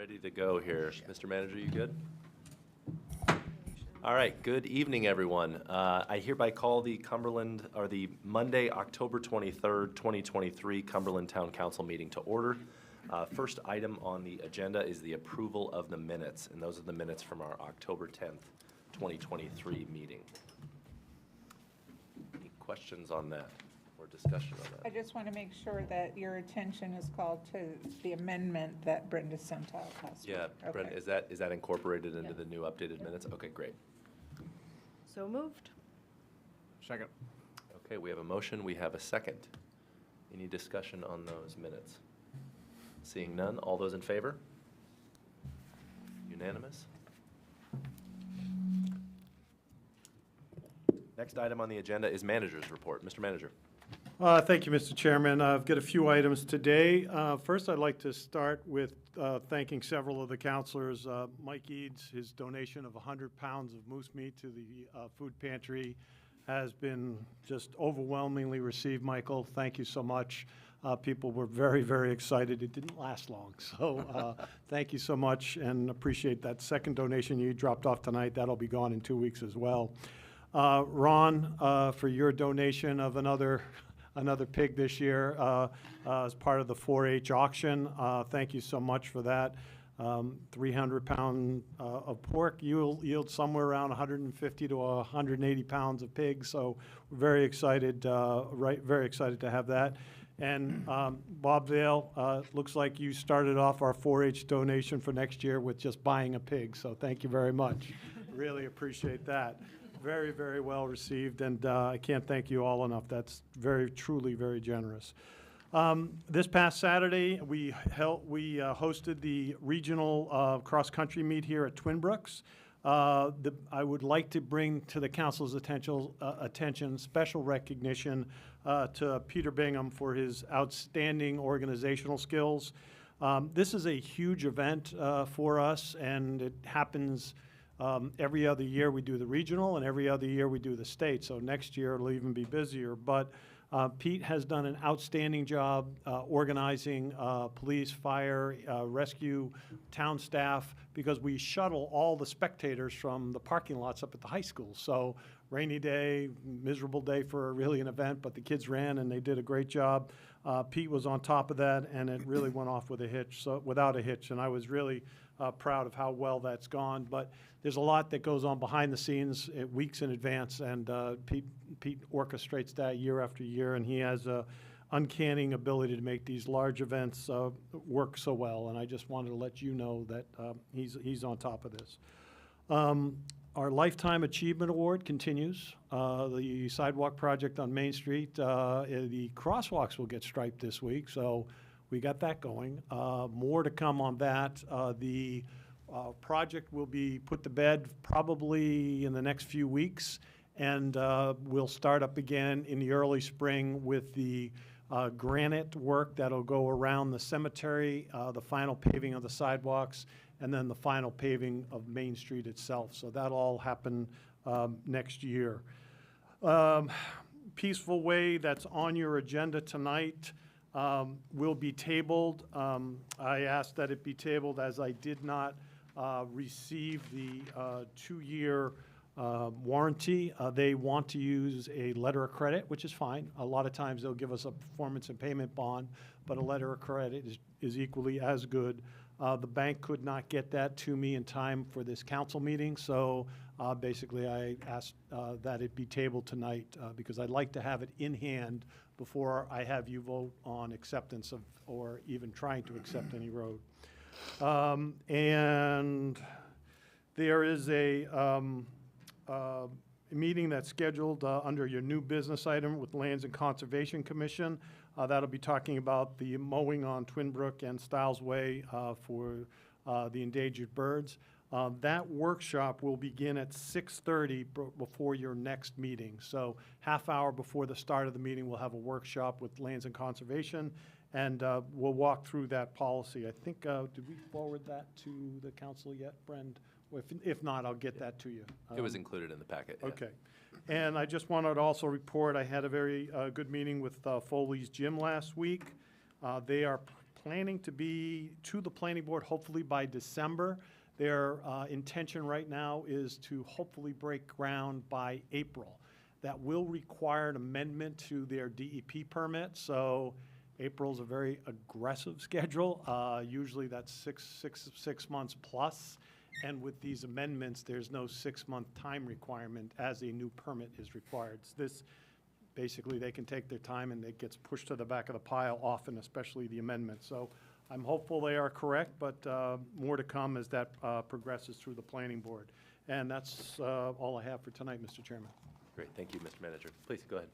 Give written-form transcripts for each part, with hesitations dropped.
Ready to go here. Mr. Manager, you good? All right, good evening, everyone. I hereby call the Monday, October 23rd, 2023 Cumberland Town Council meeting to order. First item on the agenda is the approval of the minutes, and those are the minutes from our October 10th, 2023 meeting. Any questions on that or discussion on I that? just want to make sure that your attention is called to the amendment that Brenda sent out last week. Yeah, Okay. Brent, is that incorporated into Yeah. the new updated minutes? Okay, great. So moved. Second. Okay, we have a motion, we have a second. Any discussion on those minutes? Seeing none, all those in favor? Unanimous? Next item on the agenda is manager's report. Mr. Manager. Thank you, Mr. Chairman. I've got a few items today. First, I'd like to start with thanking several of the counselors. Mike Eads, his donation of 100 pounds of moose meat to the food pantry has been just overwhelmingly received. Michael, thank you so much. People were very, very excited. It didn't last long, so thank you so much and appreciate that second donation you dropped off tonight. That'll be gone in 2 weeks as well. Ron, for your donation of another pig this year as part of the 4-H auction. Thank you so much for that. 300 pound of pork yield somewhere around 150 to 180 pounds of pig. So we're very excited, very excited to have that. And Bob Vale, looks like you started off our 4-H donation for next year with just buying a pig. So thank you very much. Really appreciate that. Very, very well received, and I can't thank you all enough. That's truly very generous. This past Saturday, we hosted the regional cross-country meet here at Twin Brooks. I would like to bring to the council's attention special recognition to Peter Bingham for his outstanding organizational skills. This is a huge event for us, and it happens every other year. We do the regional, and every other year we do the state. So next year it'll even be busier. But Pete has done an outstanding job organizing police, fire, rescue, town staff, because we shuttle all the spectators from the parking lots up at the high school. So rainy day, miserable day for really an event, but the kids ran and they did a great job. Pete was on top of that, and it really went off with a hitch, without a hitch, and I was really proud of how well that's gone. But there's a lot that goes on behind the scenes weeks in advance, and Pete orchestrates that year after year, and he has a uncanny ability to make these large events work so well. And I just wanted to let you know that he's on top of this. Our Lifetime Achievement Award continues. The sidewalk project on Main Street, the crosswalks will get striped this week, so we got that going. More to come on that. The project will be put to bed probably in the next few weeks, and we'll start up again in the early spring with the granite work that'll go around the cemetery, the final paving of the sidewalks, and then the final paving of Main Street itself. So that'll all happen next year. Peaceful Way, that's on your agenda tonight, will be tabled. I asked that it be tabled as I did not receive the 2-year warranty. They want to use a letter of credit, which is fine. A lot of times they'll give us a performance and payment bond, but a letter of credit is equally as good. The bank could not get that to me in time for this council meeting, so basically I asked that it be tabled tonight because I'd like to have it in hand before I have you vote on acceptance of, or even trying to accept any road. And there is a meeting that's scheduled under your new business item with Lands and Conservation Commission. That'll be talking about the mowing on Twin Brook and Stiles Way for the endangered birds. That workshop will begin at 6:30 before your next meeting. So half hour before the start of the meeting, we'll have a workshop with Lands and Conservation, and we'll walk through that policy. I think, did we forward that to the council yet, Brend? If not, I'll get that to you. It was included in the packet. Yeah. Okay. And I just wanted to also report, I had a very good meeting with Foley's Gym last week. They are planning to be to the planning board hopefully by December. Their intention right now is to hopefully break ground by April. That will require an amendment to their DEP permit, so April's a very aggressive schedule. Usually that's six months plus, and with these amendments, there's no 6-month time requirement as a new permit is required. This, basically, they can take their time and it gets pushed to the back of the pile often, especially the amendment. So I'm hopeful they are correct, but more to come as that progresses through the planning board. And that's all I have for tonight, Mr. Chairman. Great, thank you, Mr. Manager. Please, go ahead.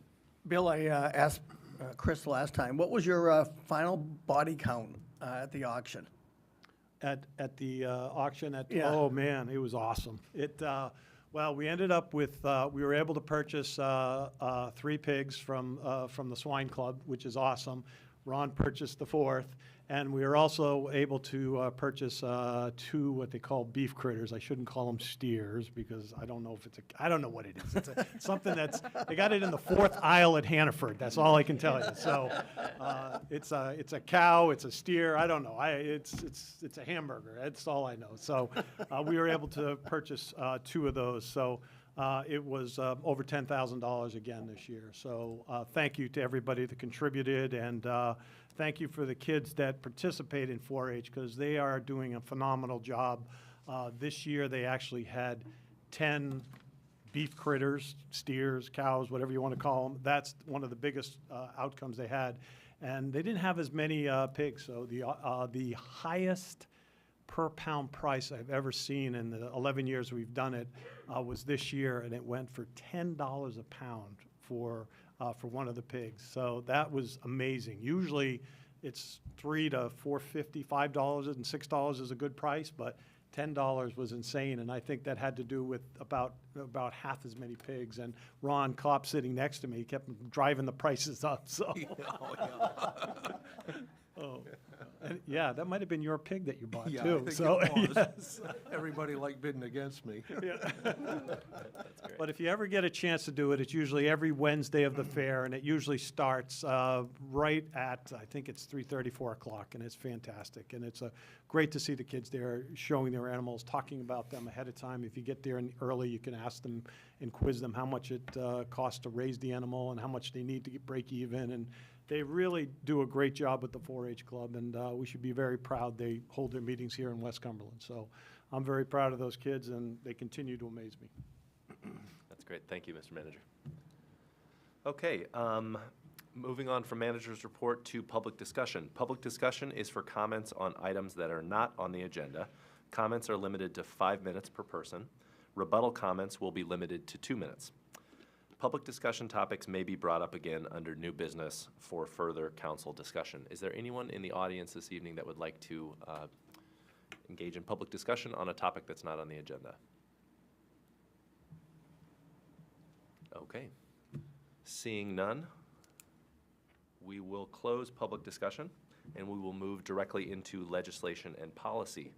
Bill, I asked Chris last time, what was your final body count at the auction? At the auction Yeah. oh man, it was awesome. Well, we ended up with, we were able to purchase 3 pigs from the swine club, which is awesome. Ron purchased the 4th, and we were also able to purchase 2 what they call beef critters. I shouldn't call them steers because I don't know if I don't know what it is. It's something they got it in the 4th aisle at Hannaford. That's all I can tell you. So it's a cow, it's a steer. I don't know. It's a hamburger. That's all I know. So we were able to purchase 2 of those. So it was over $10,000 again this year. So thank you to everybody that contributed, and thank you for the kids that participate in 4-H because they are doing a phenomenal job. This year they actually had 10 beef critters, steers, cows, whatever you want to call them. That's one of the biggest outcomes they had. And they didn't have as many pigs, so the highest per pound price I've ever seen in the 11 years we've done it was this year, and it went for $10 a pound for one of the pigs. So that was amazing. Usually it's $3 to $4.50, $5, and $6 is a good price, but $10 was insane, and I think that had to do with about half as many pigs. And Ron Kopp sitting next to me kept driving the prices up. So. Oh, and yeah, that might have been your pig that you bought Yeah, too. I think So, it was. yes. Everybody liked bidding against me. That's great. But if you ever get a chance to do it, it's usually every Wednesday of the fair, and it usually starts right at, I think it's 3:30, 4 o'clock, and it's fantastic. And it's great to see the kids there showing their animals, talking about them ahead of time. If you get there early, you can ask them and quiz them how much it costs to raise the animal and how much they need to break even. And they really do a great job with the 4-H Club, and we should be very proud they hold their meetings here in West Cumberland. So I'm very proud of those kids, and they continue to amaze me. That's great. Thank you, Mr. Manager. Okay, moving on from manager's report to public discussion. Public discussion is for comments on items that are not on the agenda. Comments are limited to 5 minutes per person. Rebuttal comments will be limited to 2 minutes. Public discussion topics may be brought up again under new business for further council discussion. Is there anyone in the audience this evening that would like to engage in public discussion on a topic that's not on the agenda? Okay. Seeing none, we will close public discussion and we will move directly into legislation and policy.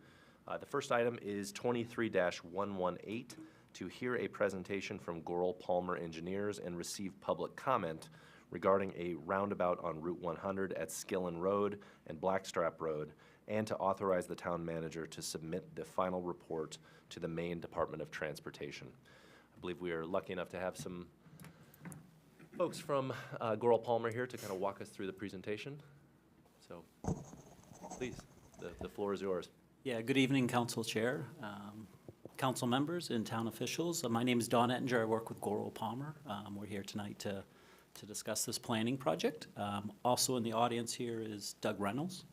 The first item is 23-118, to hear a presentation from Goral Palmer Engineers and receive public comment regarding a roundabout on Route 100 at Skillen Road and Blackstrap Road, and to authorize the town manager to submit the final report to the Maine Department of Transportation. I believe we are lucky enough to have some folks from Goral Palmer here to kind of walk us through the presentation. So please, the floor is yours. Yeah, good evening, Council Chair, council members, and town officials. My name is Don Ettinger. I work with Goral Palmer. We're here tonight to discuss this planning project. Also in the audience here is Doug Reynolds,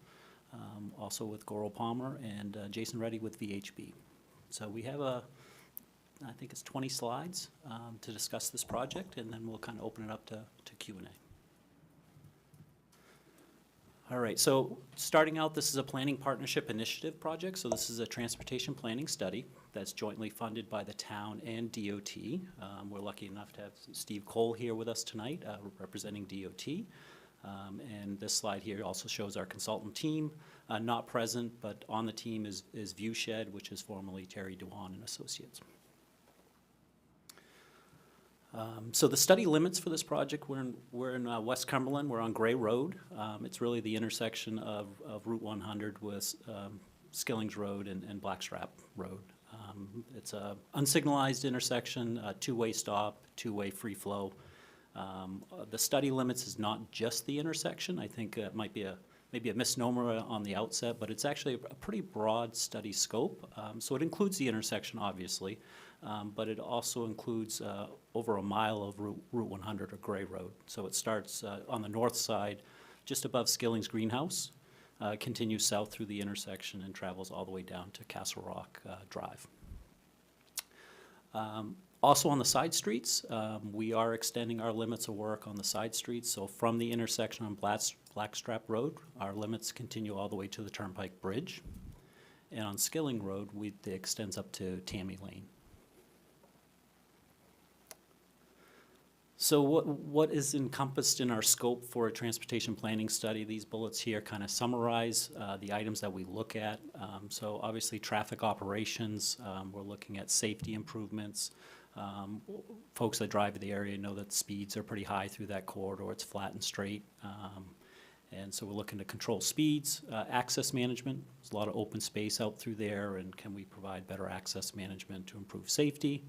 also with Goral Palmer, and Jason Reddy with VHB. So we have I think it's 20 slides to discuss this project, and then we'll kind of open it up to Q&A. All right, so starting out, this is a planning partnership initiative project. So this is a transportation planning study that's jointly funded by the town and DOT. We're lucky enough to have Steve Cole here with us tonight, representing DOT. And this slide here also shows our consultant team, not present, but on the team is Viewshed, which is formerly Terry Dewan and Associates. So the study limits for this project, we're in West Cumberland, we're on Gray Road. It's really the intersection of Route 100 with Skillings Road and Blackstrap Road. It's a unsignalized intersection, a two-way stop, two-way free flow. The study limits is not just the intersection. I think it might be maybe a misnomer on the outset, but it's actually a pretty broad study scope. So it includes the intersection, obviously, but it also includes over a mile of Route 100 or Gray Road. So it starts on the north side, just above Skilling's Greenhouse, continues south through the intersection and travels all the way down to Castle Rock Drive. Also on the side streets, we are extending our limits of work on the side streets. So from the intersection on Blackstrap Road, our limits continue all the way to the Turnpike Bridge. And on Skilling Road, it extends up to Tammy Lane. So what is encompassed in our scope for a transportation planning study? These bullets here kind of summarize the items that we look at. So obviously traffic operations, we're looking at safety improvements. Folks that drive the area know that speeds are pretty high through that corridor. It's flat and straight. And so we're looking to control speeds, access management. There's a lot of open space out through there, and can we provide better access management to improve safety?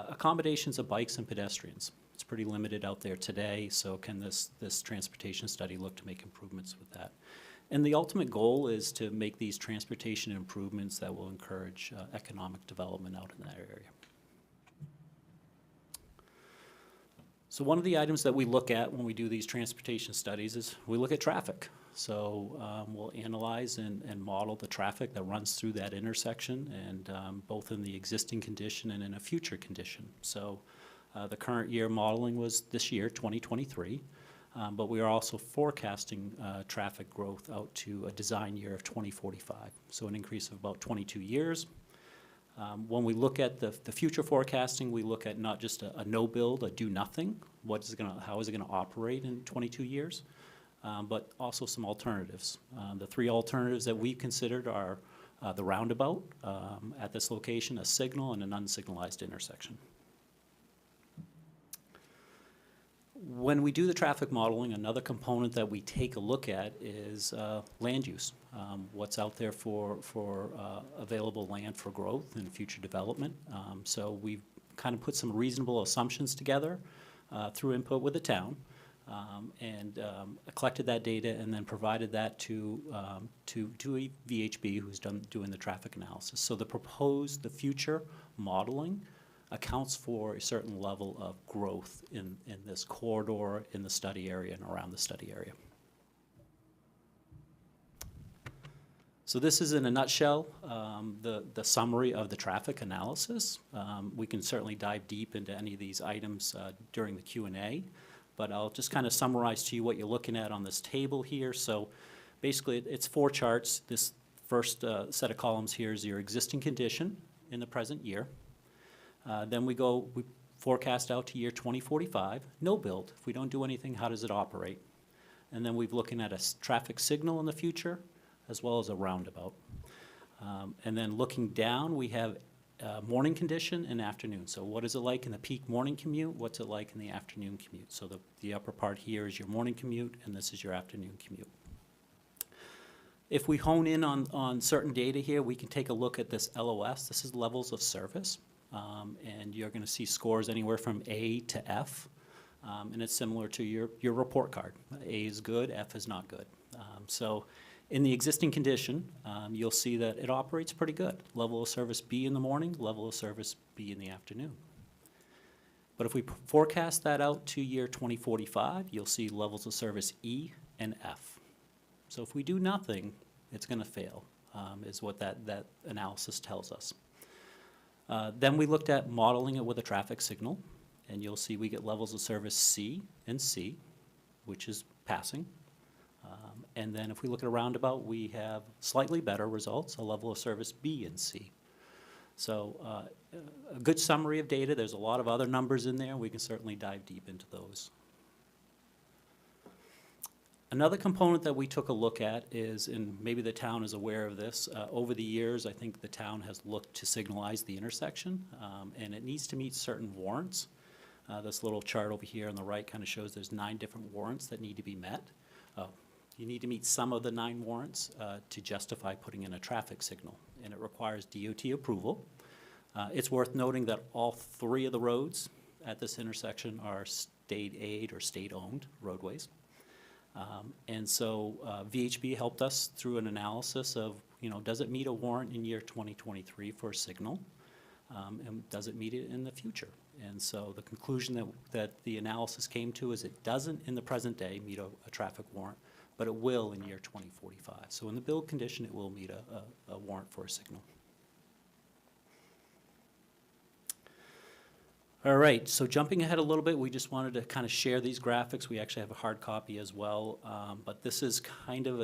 Accommodations of bikes and pedestrians. It's pretty limited out there today, so can this transportation study look to make improvements with that? And the ultimate goal is to make these transportation improvements that will encourage economic development out in that area. So one of the items that we look at when we do these transportation studies is we look at traffic. So we'll analyze and model the traffic that runs through that intersection, and both in the existing condition and in a future condition. So the current year modeling was this year, 2023, but we are also forecasting traffic growth out to a design year of 2045, so an increase of about 22 years. When we look at the future forecasting, we look at not just a no-build, a do-nothing, how is it going to operate in 22 years, but also some alternatives. The three alternatives that we considered are the roundabout at this location, a signal, and an unsignalized intersection. When we do the traffic modeling, another component that we take a look at is land use. What's out there for available land for growth and future development. So we've kind of put some reasonable assumptions together through input with the town, and collected that data and then provided that to a VHB who's doing the traffic analysis. So the future modeling accounts for a certain level of growth in this corridor, in the study area, and around the study area. So this is, in a nutshell, the summary of the traffic analysis. We can certainly dive deep into any of these items during the Q&A, but I'll just kind of summarize to you what you're looking at on this table here. So basically, it's 4 charts. This first set of columns here is your existing condition in the present year. Then we forecast out to year 2045, no build. If we don't do anything, how does it operate? And then we're looking at a traffic signal in the future, as well as a roundabout. And then looking down, we have morning condition and afternoon. So what is it like in the peak morning commute? What's it like in the afternoon commute? So the upper part here is your morning commute, and this is your afternoon commute. If we hone in on certain data here, we can take a look at this LOS. This is levels of service. And you're going to see scores anywhere from A to F, and it's similar to your report card. A is good, F is not good. So in the existing condition, you'll see that it operates pretty good. Level of service B in the morning, level of service B in the afternoon. But if we forecast that out to year 2045, you'll see levels of service E and F. So if we do nothing, it's going to fail, is what that analysis tells us. Then we looked at modeling it with a traffic signal, and you'll see we get levels of service C and C, which is passing. And then if we look at a roundabout, we have slightly better results, a level of service B and C. So a good summary of data. There's a lot of other numbers in there. We can certainly dive deep into those. Another component that we took a look at is, and maybe the town is aware of this, over the years, I think the town has looked to signalize the intersection, and it needs to meet certain warrants. This little chart over here on the right kind of shows there's 9 different warrants that need to be met. You need to meet some of the 9 warrants to justify putting in a traffic signal, and it requires DOT approval. It's worth noting that all 3 of the roads at this intersection are state aid or state-owned roadways. And so VHB helped us through an analysis of, does it meet a warrant in year 2023 for a signal? And does it meet it in the future? And so the conclusion that the analysis came to is it doesn't in the present day meet a traffic warrant, but it will in year 2045. So in the build condition, it will meet a warrant for a signal. All right, so jumping ahead a little bit, we just wanted to kind of share these graphics. We actually have a hard copy as well, but this is kind of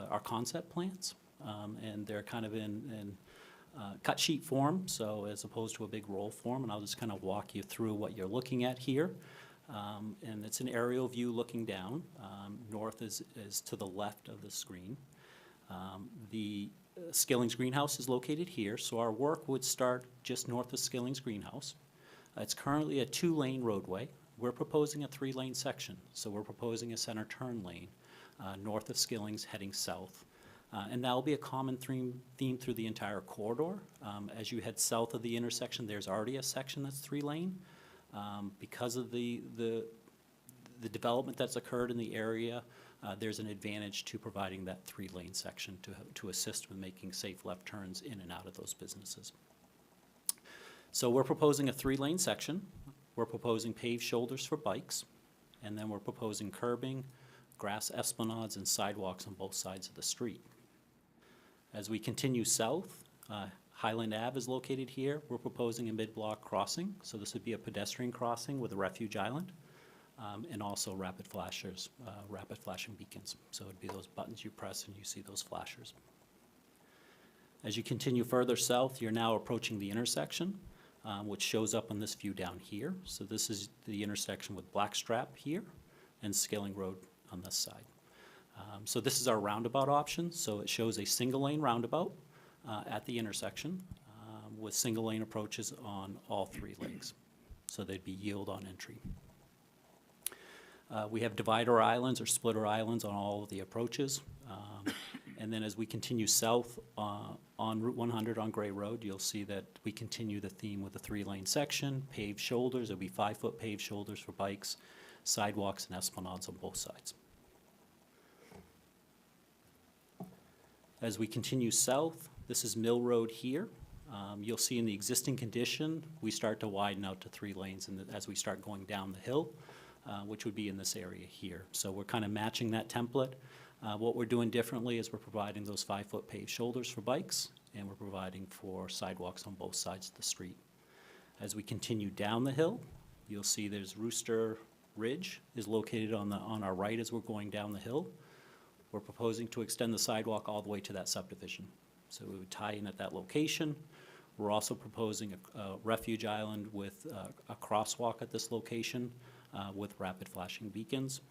our concept plans, and they're kind of in cut sheet form, so as opposed to a big roll form, and I'll just kind of walk you through what you're looking at here. And it's an aerial view looking down. North is to the left of the screen. The Skilling's Greenhouse is located here, so our work would start just north of Skilling's Greenhouse. It's currently a 2-lane roadway. We're proposing a 3-lane section, so we're proposing a center turn lane north of Skilling's heading south. And that will be a common theme through the entire corridor. As you head south of the intersection, there's already a section that's 3-lane. Because of the development that's occurred in the area, there's an advantage to providing that 3-lane section to assist with making safe left turns in and out of those businesses. So we're proposing a 3-lane section. We're proposing paved shoulders for bikes, and then we're proposing curbing, grass esplanades, and sidewalks on both sides of the street. As we continue south, Highland Ave is located here. We're proposing a mid-block crossing, so this would be a pedestrian crossing with a refuge island, and also rapid flashing beacons. So it'd be those buttons you press and you see those flashers. As you continue further south, you're now approaching the intersection, which shows up on this view down here. So this is the intersection with Blackstrap here and Skilling Road on this side. So this is our roundabout option. So it shows a single-lane roundabout at the intersection with single-lane approaches on all 3 lanes. So they'd be yield on entry. We have divider islands or splitter islands on all of the approaches. And then as we continue south on Route 100 on Gray Road, you'll see that we continue the theme with a 3-lane section, paved shoulders. There'll be 5-foot paved shoulders for bikes, sidewalks, and esplanades on both sides. As we continue south, this is Mill Road here. You'll see in the existing condition, we start to widen out to 3 lanes as we start going down the hill, which would be in this area here. So we're kind of matching that template. What we're doing differently is we're providing those 5-foot paved shoulders for bikes, and we're providing for sidewalks on both sides of the street. As we continue down the hill, you'll see there's Rooster Ridge is located on our right as we're going down the hill. We're proposing to extend the sidewalk all the way to that subdivision. So we would tie in at that location. We're also proposing a refuge island with a crosswalk at this location with rapid flashing beacons.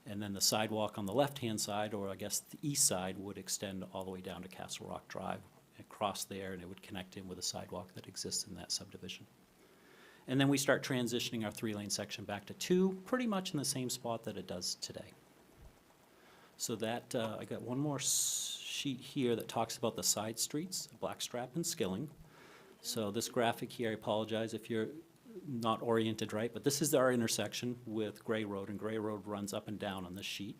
And then the sidewalk on the left-hand side, or I guess the east side, would extend all the way down to Castle Rock Drive, across there, and it would connect in with a sidewalk that exists in that subdivision. And then we start transitioning our 3-lane section back to 2, pretty much in the same spot that it does today. So that, I got one more sheet here that talks about the side streets, Blackstrap and Skilling. So this graphic here, I apologize if you're not oriented right, but this is our intersection with Gray Road, and Gray Road runs up and down on this sheet.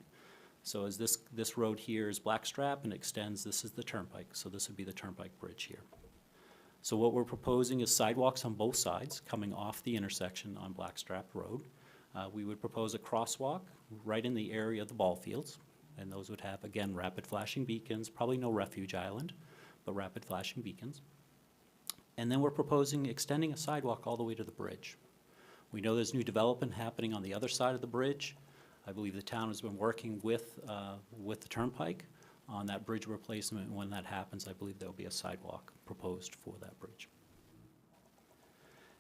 So as this road here is Blackstrap and extends, this is the turnpike, so this would be the turnpike bridge here. So what we're proposing is sidewalks on both sides coming off the intersection on Blackstrap Road. We would propose a crosswalk right in the area of the ball fields, and those would have, again, rapid flashing beacons, probably no refuge island, but rapid flashing beacons. And then we're proposing extending a sidewalk all the way to the bridge. We know there's new development happening on the other side of the bridge. I believe the town has been working with the turnpike on that bridge replacement, and when that happens, I believe there'll be a sidewalk proposed for that bridge.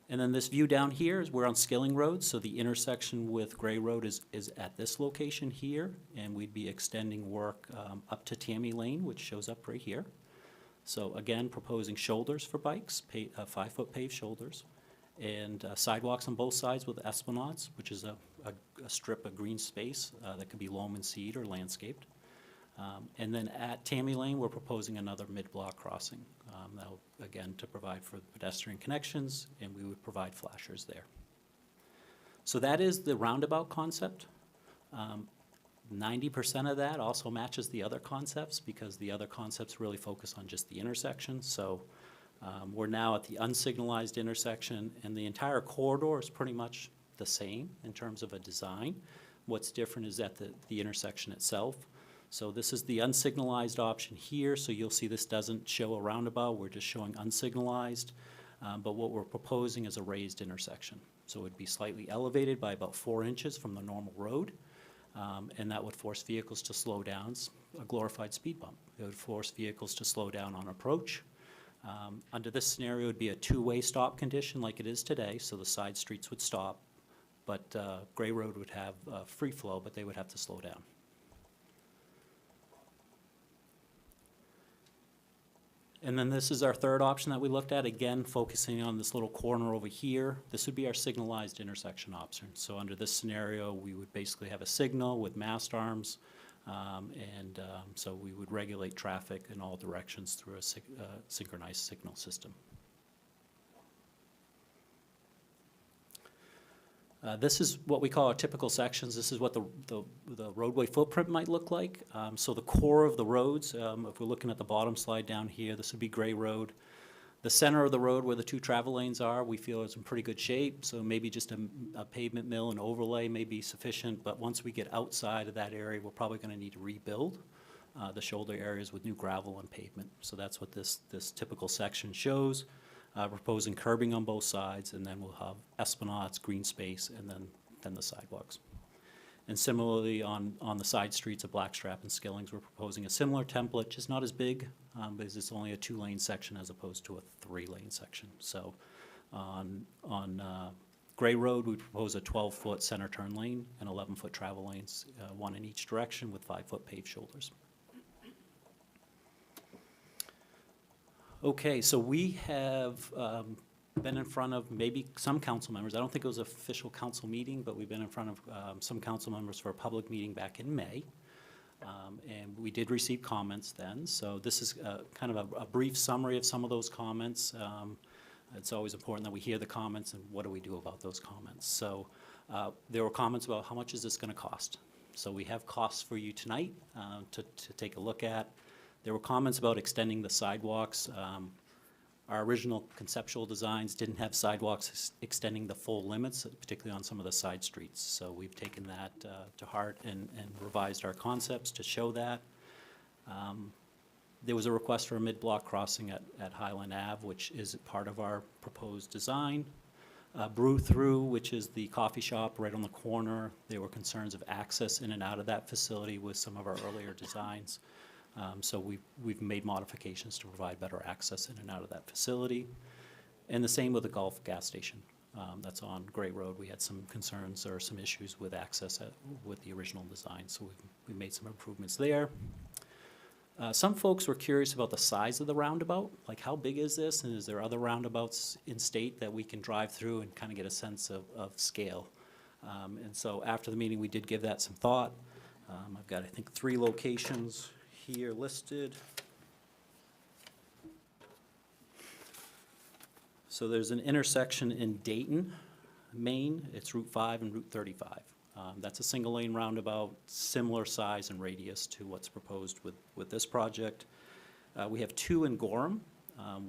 And then this view down here is we're on Skilling Road, so the intersection with Gray Road is at this location here, and we'd be extending work up to Tammy Lane, which shows up right here. So again, proposing shoulders for bikes, 5-foot paved shoulders, and sidewalks on both sides with esplanades, which is a strip of green space that could be loam and seed or landscaped. And then at Tammy Lane, we're proposing another mid-block crossing. That'll, again, to provide for pedestrian connections, and we would provide flashers there. So that is the roundabout concept. 90% of that also matches the other concepts, because the other concepts really focus on just the intersection. So we're now at the unsignalized intersection, and the entire corridor is pretty much the same in terms of a design. What's different is at the intersection itself. So this is the unsignalized option here, so you'll see this doesn't show a roundabout, we're just showing unsignalized. But what we're proposing is a raised intersection. So it would be slightly elevated by about 4 inches from the normal road, and that would force vehicles to slow down, a glorified speed bump. It would force vehicles to slow down on approach. Under this scenario, it would be a two-way stop condition like it is today, so the side streets would stop, but Gray Road would have free flow, but they would have to slow down. And then this is our third option that we looked at, again, focusing on this little corner over here. This would be our signalized intersection option. So under this scenario, we would basically have a signal with mast arms, so we would regulate traffic in all directions through a synchronized signal system. This is what we call our typical sections. This is what the roadway footprint might look like. So the core of the roads, if we're looking at the bottom slide down here, this would be Gray Road. The center of the road where the two travel lanes are, we feel is in pretty good shape, so maybe just a pavement mill and overlay may be sufficient, but once we get outside of that area, we're probably gonna need to rebuild the shoulder areas with new gravel and pavement. So that's what this typical section shows. Proposing curbing on both sides, and then we'll have esplanades, green space, and then the sidewalks. And similarly, on the side streets of Blackstrap and Skillings, we're proposing a similar template, just not as big, because it's only a 2-lane section as opposed to a 3-lane section. So on Gray Road, we propose a 12-foot center turn lane and 11-foot travel lanes, one in each direction with 5-foot paved shoulders. Okay, so we have been in front of maybe some council members. I don't think it was an official council meeting, but we've been in front of some council members for a public meeting back in May. And we did receive comments then. So this is kind of a brief summary of some of those comments. It's always important that we hear the comments and what do we do about those comments. So there were comments about how much is this gonna cost. So we have costs for you tonight to take a look at. There were comments about extending the sidewalks. Our original conceptual designs didn't have sidewalks extending the full limits, particularly on some of the side streets. So we've taken that to heart and revised our concepts to show that. There was a request for a mid-block crossing at Highland Ave, which is part of our proposed design. Brew Through, which is the coffee shop right on the corner. There were concerns of access in and out of that facility with some of our earlier designs. So we've made modifications to provide better access in and out of that facility. And the same with the Gulf gas station. That's on Gray Road. We had some concerns or some issues with access with the original design, so we made some improvements there. Some folks were curious about the size of the roundabout, like how big is this, and is there other roundabouts in state that we can drive through and kind of get a sense of scale. And so after the meeting, we did give that some thought. I've got, I think, 3 locations here listed. So there's an intersection in Dayton, Maine. It's Route 5 and Route 35. That's a single lane roundabout, similar size and radius to what's proposed with this project. We have 2 in Gorham.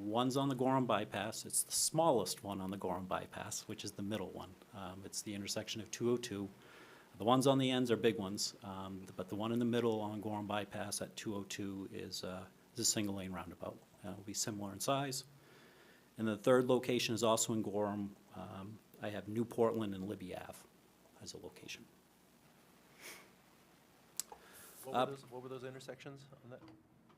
One's on the Gorham bypass. It's the smallest one on the Gorham bypass, which is the middle one. It's the intersection of 202. The ones on the ends are big ones, but the one in the middle on Gorham bypass at 202 is a single lane roundabout. It'll be similar in size. And the third location is also in Gorham. I have New Portland and Libby Ave as a location. What were those intersections on that?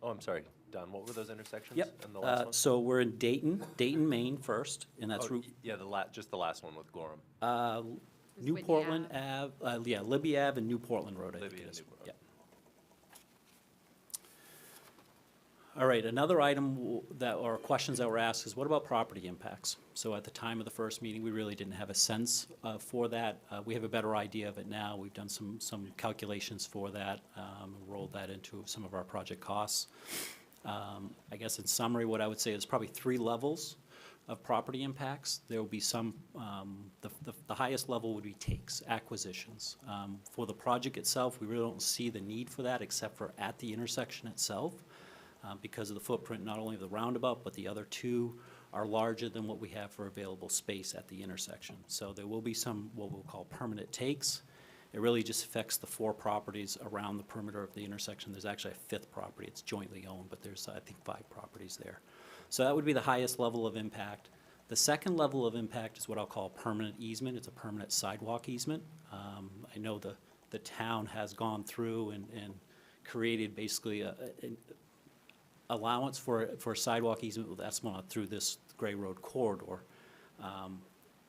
Oh, I'm sorry, Don, what were those intersections? Yep. And the last one? So we're in Dayton, Maine first, and that's Oh, Route, yeah, just the last one with Gorham. New Whitney Portland Ave, yeah, Libby Ave and New Portland Road, I think Libby it and is. New Portland. All right, another item or questions that were asked is what about property impacts? So at the time of the first meeting, we really didn't have a sense for that. We have a better idea of it now. We've done some calculations for that, rolled that into some of our project costs. I guess in summary, what I would say is probably 3 levels of property impacts. There will be some, the highest level would be takes, acquisitions. For the project itself, we really don't see the need for that except for at the intersection itself. Because of the footprint, not only of the roundabout, but the other 2 are larger than what we have for available space at the intersection. So there will be some, what we'll call permanent takes. It really just affects the 4 properties around the perimeter of the intersection. There's actually a 5th property. It's jointly owned, but there's, I think, 5 properties there. So that would be the highest level of impact. The second level of impact is what I'll call permanent easement. It's a permanent sidewalk easement. I know the town has gone through and created basically an allowance for a sidewalk easement with ESMA through this Gray Road corridor.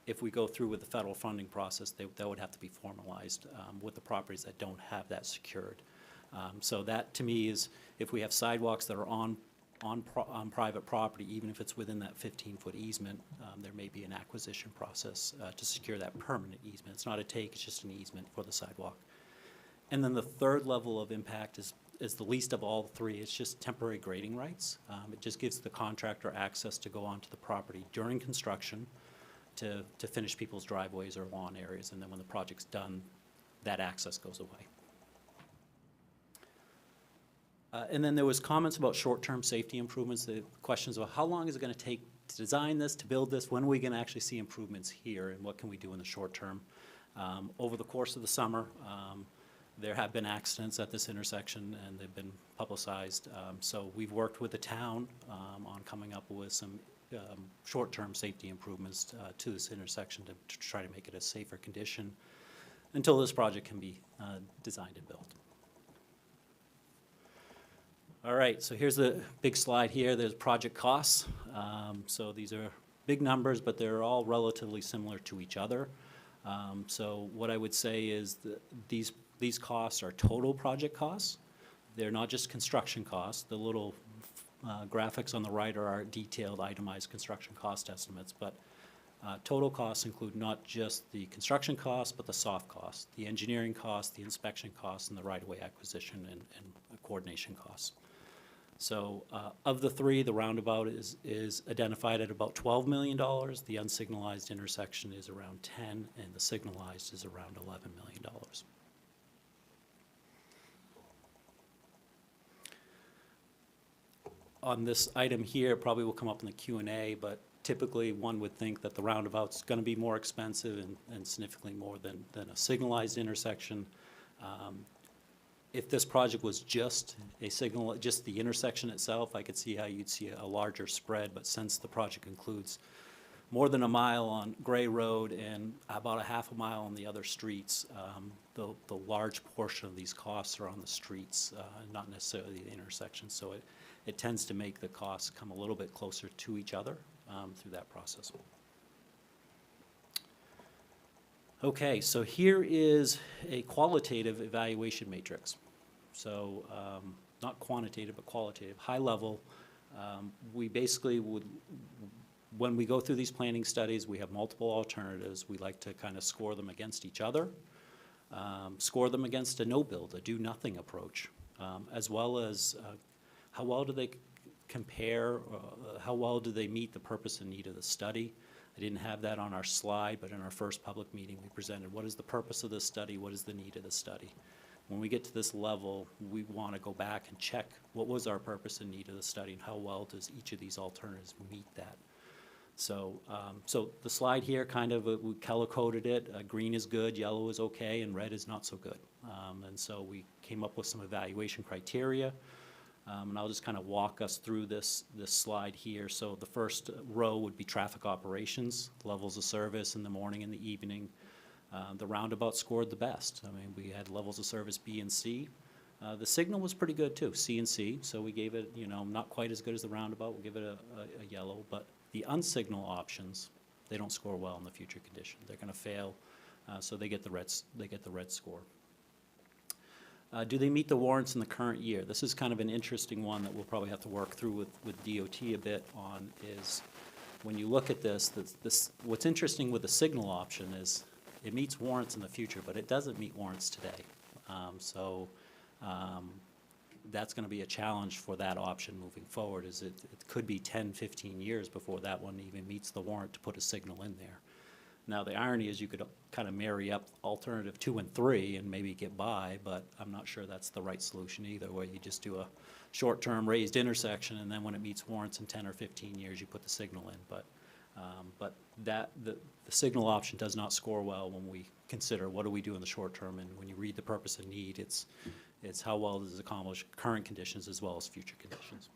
If we go through with the federal funding process, that would have to be formalized with the properties that don't have that secured. So that, to me, is if we have sidewalks that are on private property, even if it's within that 15-foot easement, there may be an acquisition process to secure that permanent easement. It's not a take, it's just an easement for the sidewalk. And then the third level of impact is the least of all 3. It's just temporary grading rights. It just gives the contractor access to go onto the property during construction to finish people's driveways or lawn areas, and then when the project's done, that access goes away. And then there was comments about short-term safety improvements, the questions about how long is it going to take to design this, to build this, when are we going to actually see improvements here, and what can we do in the short term? Over the course of the summer, there have been accidents at this intersection, and they've been publicized. So we've worked with the town on coming up with some short-term safety improvements to this intersection to try to make it a safer condition until this project can be designed and built. All right, so here's the big slide here. There's project costs. So these are big numbers, but they're all relatively similar to each other. So what I would say is that these costs are total project costs. They're not just construction costs. The little graphics on the right are our detailed itemized construction cost estimates, but total costs include not just the construction costs, but the soft costs, the engineering costs, the inspection costs, and the right-of-way acquisition and coordination costs. So of the 3, the roundabout is identified at about $12 million. The unsignalized intersection is around 10, and the signalized is around $11 million. On this item here, it probably will come up in the Q&A, but typically one would think that the roundabout's going to be more expensive and significantly more than a signalized intersection. If this project was just just the intersection itself, I could see how you'd see a larger spread, but since the project includes more than a mile on Gray Road and about a half a mile on the other streets, the large portion of these costs are on the streets, not necessarily the intersection. So it tends to make the costs come a little bit closer to each other through that process. Okay, so here is a qualitative evaluation matrix. So not quantitative, but qualitative, high level. We basically would, when we go through these planning studies, we have multiple alternatives. We like to kind of score them against each other, score them against a no-build, a do-nothing approach, as well as how well do they compare, how well do they meet the purpose and need of the study. I didn't have that on our slide, but in our first public meeting, we presented what is the purpose of this study, what is the need of the study. When we get to this level, we want to go back and check what was our purpose and need of the study and how well does each of these alternatives meet that. So, so the slide here kind of, we color-coded it. Green is good, yellow is okay, and red is not so good. And so we came up with some evaluation criteria. And I'll just kind of walk us through this slide here. So the first row would be traffic operations, levels of service in the morning and the evening. The roundabout scored the best. I mean, we had levels of service B and C. The signal was pretty good too, C and C. So we gave it, you know, not quite as good as the roundabout. We'll give it a yellow. But the unsignal options, they don't score well in the future condition. They're going to fail. So they get the red score. Do they meet the warrants in the current year? This is kind of an interesting one that we'll probably have to work through with DOT a bit on, is when you look at this, what's interesting with the signal option is it meets warrants in the future, but it doesn't meet warrants today. That's gonna be a challenge for that option moving forward, is it could be 10, 15 years before that one even meets the warrant to put a signal in there. Now, the irony is you could kind of marry up alternative 2 and 3 and maybe get by, but I'm not sure that's the right solution either, where you just do a short-term raised intersection, and then when it meets warrants in 10 or 15 years, you put the signal in. But the signal option does not score well when we consider what do we do in the short term, and when you read the purpose and need, it's how well does it accomplish current conditions as well as future conditions.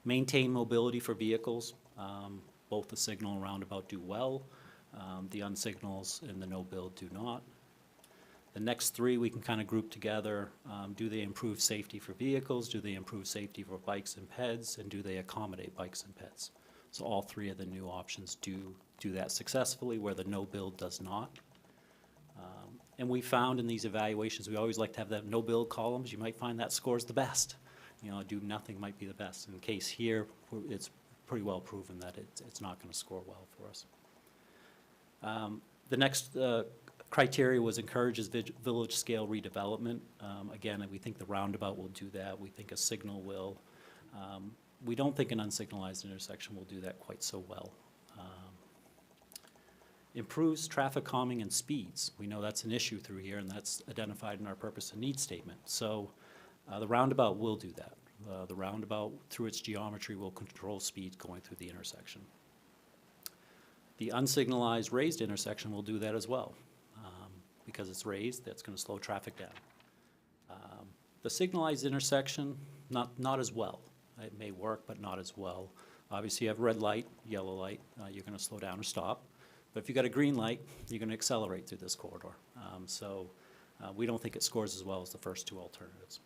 Maintain mobility for vehicles. Both the signal and roundabout do well. The unsignals and the no build do not. The next three we can kind of group together. Do they improve safety for vehicles? Do they improve safety for bikes and peds? And do they accommodate bikes and peds? So all three of the new options do that successfully, where the no build does not. And we found in these evaluations, we always like to have that no build columns. You might find that scores the best. You know, do nothing might be the best. In the case here, it's pretty well proven that it's not going to score well for us. The next criteria was encourages village scale redevelopment. Again, we think the roundabout will do that. We think a signal will. We don't think an unsignalized intersection will do that quite so well. Improves traffic calming and speeds. We know that's an issue through here, and that's identified in our purpose and need statement. So the roundabout will do that. The roundabout, through its geometry, will control speed going through the intersection. The unsignalized raised intersection will do that as well. Because it's raised, that's going to slow traffic down. The signalized intersection, not as well. It may work, but not as well. Obviously, you have red light, yellow light, you're going to slow down or stop. But if you've got a green light, you're going to accelerate through this corridor. We don't think it scores as well as the first two alternatives.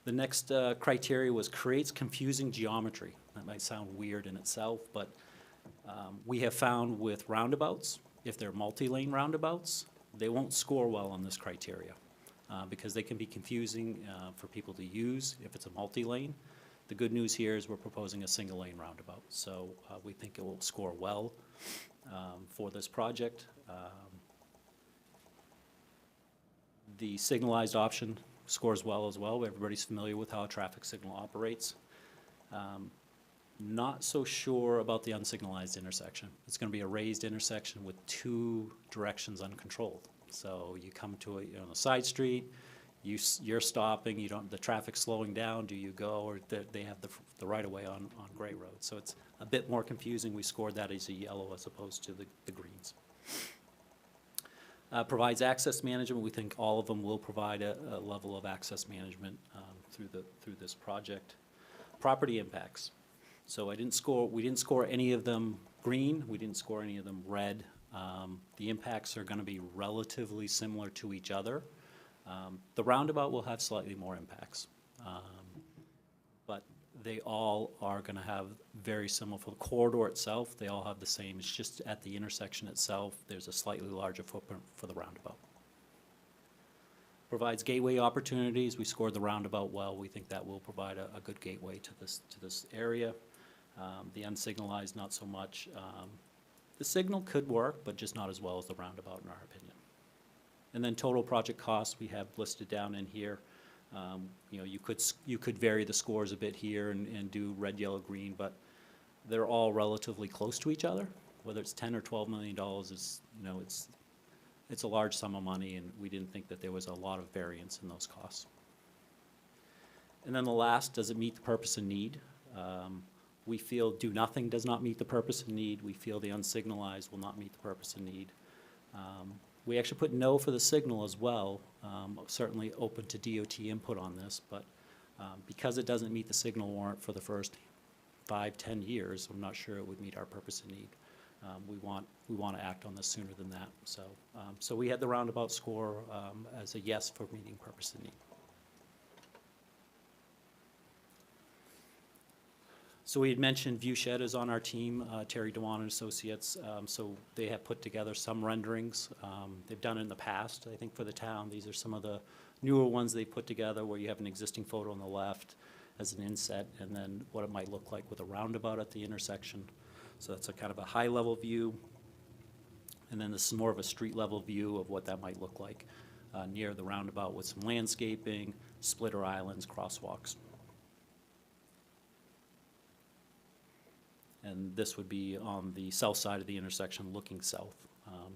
The next criteria was creates confusing geometry. That might sound weird in itself, but we have found with roundabouts, if they're multi-lane roundabouts, they won't score well on this criteria because they can be confusing for people to use if it's a multi-lane. The good news here is we're proposing a single-lane roundabout, so we think it will score well for this project. The signalized option scores well as well. Everybody's familiar with how a traffic signal operates. Not so sure about the unsignalized intersection. It's going to be a raised intersection with two directions uncontrolled. So you come to a side street, you're stopping, the traffic's slowing down, do you go, or they have the right-of-way on Gray Road. So it's a bit more confusing. We scored that as a yellow as opposed to the greens. Provides access management. We think all of them will provide a level of access management through this project. Property impacts. So we didn't score any of them green. We didn't score any of them red. The impacts are going to be relatively similar to each other. The roundabout will have slightly more impacts, but they all are going to have very similar. For the corridor itself, they all have the same. It's just at the intersection itself, there's a slightly larger footprint for the roundabout. Provides gateway opportunities. We scored the roundabout well. We think that will provide a good gateway to this area. The unsignalized, not so much. The signal could work, but just not as well as the roundabout, in our opinion. And then total project costs we have listed down in here. You could vary the scores a bit here and do red, yellow, green, but they're all relatively close to each other. Whether it's $10 or $12 million is, it's a large sum of money, and we didn't think that there was a lot of variance in those costs. And then the last, does it meet the purpose and need? We feel do nothing does not meet the purpose and need. We feel the unsignalized will not meet the purpose and need. We actually put no for the signal as well, certainly open to DOT input on this, but because it doesn't meet the signal warrant for the first 5-10 years, I'm not sure it would meet our purpose and need. We want to act on this sooner than that. So we had the roundabout score as a yes for meeting purpose and need. So we had mentioned Viewshed is on our team, Terry Dewan and Associates. So they have put together some renderings. They've done it in the past, I think, for the town. These are some of the newer ones they put together where you have an existing photo on the left as an inset, and then what it might look like with a roundabout at the intersection. So that's a kind of a high-level view. And then this is more of a street-level view of what that might look like near the roundabout with some landscaping, splitter islands, crosswalks. And this would be on the south side of the intersection looking south.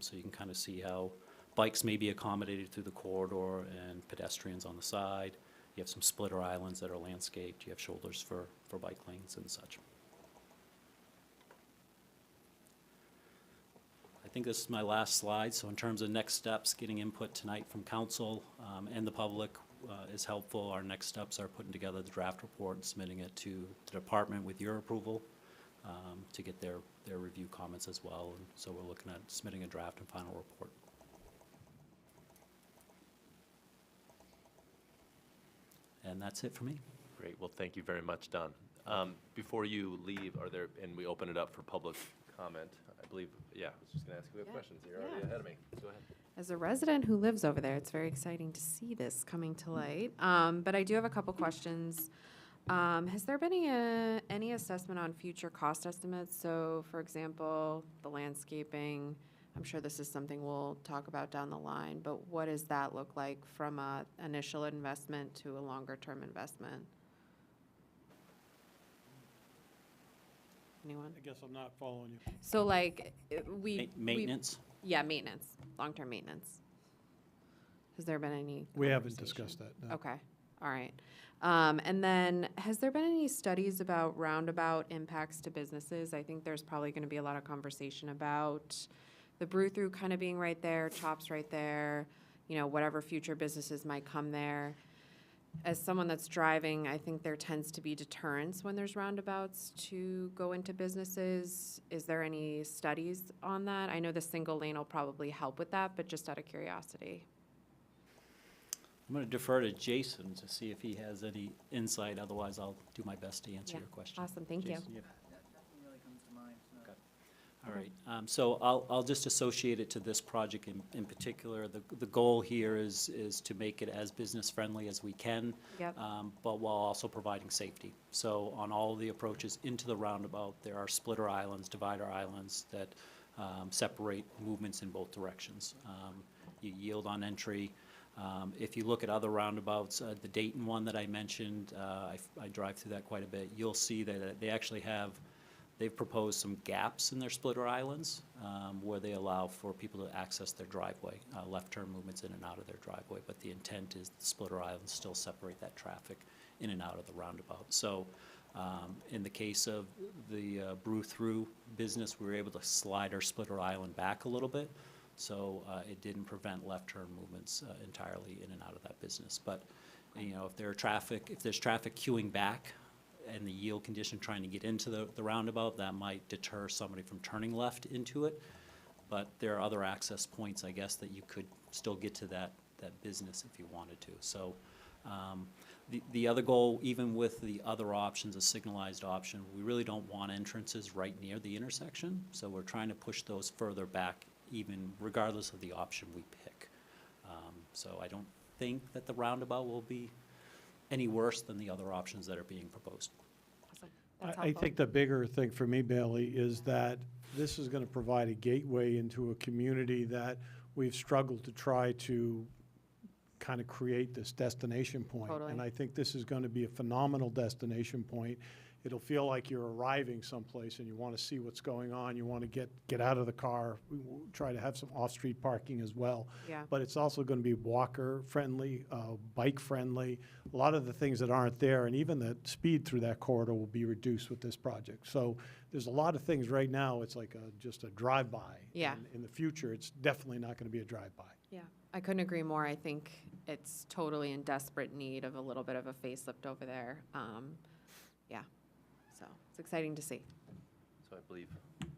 So you can kind of see how bikes may be accommodated through the corridor and pedestrians on the side. You have some splitter islands that are landscaped. You have shoulders for bike lanes and such. I think this is my last slide. So in terms of next steps, getting input tonight from council and the public is helpful. Our next steps are putting together the draft report and submitting it to the department with your approval to get their review comments as well. And so we're looking at submitting a draft and final report. And that's it for me. Great, well, thank you very much, Don. Before you leave, are there, and we open it up for public comment, I believe, yeah, I was just gonna ask if we have Yeah. questions. You're already Yeah. ahead of me. Go ahead. As a resident who lives over there, it's very exciting to see this coming to light. But I do have a couple questions. Has there been any assessment on future cost estimates? So, for example, the landscaping, I'm sure this is something we'll talk about down the line, but what does that look like from a initial investment to a longer-term investment? Anyone? I guess I'm not following you. So like, Maintenance? Yeah, maintenance, long-term maintenance. Has there been any? We haven't conversation? discussed that, no. Okay, all right. And then, has there been any studies about roundabout impacts to businesses? I think there's probably gonna be a lot of conversation about the brew-through kind of being right there, Chops right there, you know, whatever future businesses might come there. As someone that's driving, I think there tends to be deterrence when there's roundabouts to go into businesses. Is there any studies on that? I know the single lane will probably help with that, but just out of curiosity. I'm going to defer to Jason to see if he has any insight. Otherwise, I'll do my best to answer Yeah, your question. awesome, thank you. Jason, All right, so I'll just associate it to this project in particular. The goal here is to make it as business-friendly as we can. Yep. But while also providing safety. So on all of the approaches into the roundabout, there are splitter islands, divider islands that separate movements in both directions. You yield on entry. If you look at other roundabouts, the Dayton one that I mentioned, I drive through that quite a bit, you'll see that they actually they've proposed some gaps in their splitter islands where they allow for people to access their driveway, left-turn movements in and out of their driveway. But the intent is the splitter islands still separate that traffic in and out of the roundabout. So in the case of the brew-through business, we were able to slide our splitter island back a little bit. So it didn't prevent left-turn movements entirely in and out of that business. But, you know, if there's traffic queuing back and the yield condition trying to get into the roundabout, that might deter somebody from turning left into it. But there are other access points, I guess, that you could still get to that business if you wanted to. So the other goal, even with the other options, a signalized option, we really don't want entrances right near the intersection. So we're trying to push those further back, even regardless of the option we pick. So I don't think that the roundabout will be any worse than the other options that are being proposed. Awesome. That's I helpful. think the bigger thing for me, Bailey, is that this is going to provide a gateway into a community that we've struggled to try to kind of create this destination point. Totally. And I think this is going to be a phenomenal destination point. It'll feel like you're arriving someplace and you want to see what's going on. You want to get out of the car. We will try to have some off-street parking as well. Yeah. But it's also going to be walker-friendly, bike-friendly, a lot of the things that aren't there, and even the speed through that corridor will be reduced with this project. So there's a lot of things right now, it's like just a drive-by. Yeah. In the future, it's definitely not going to be a drive-by. Yeah, I couldn't agree more. I think it's totally in desperate need of a little bit of a facelift over there. Yeah, so it's exciting to see. So I believe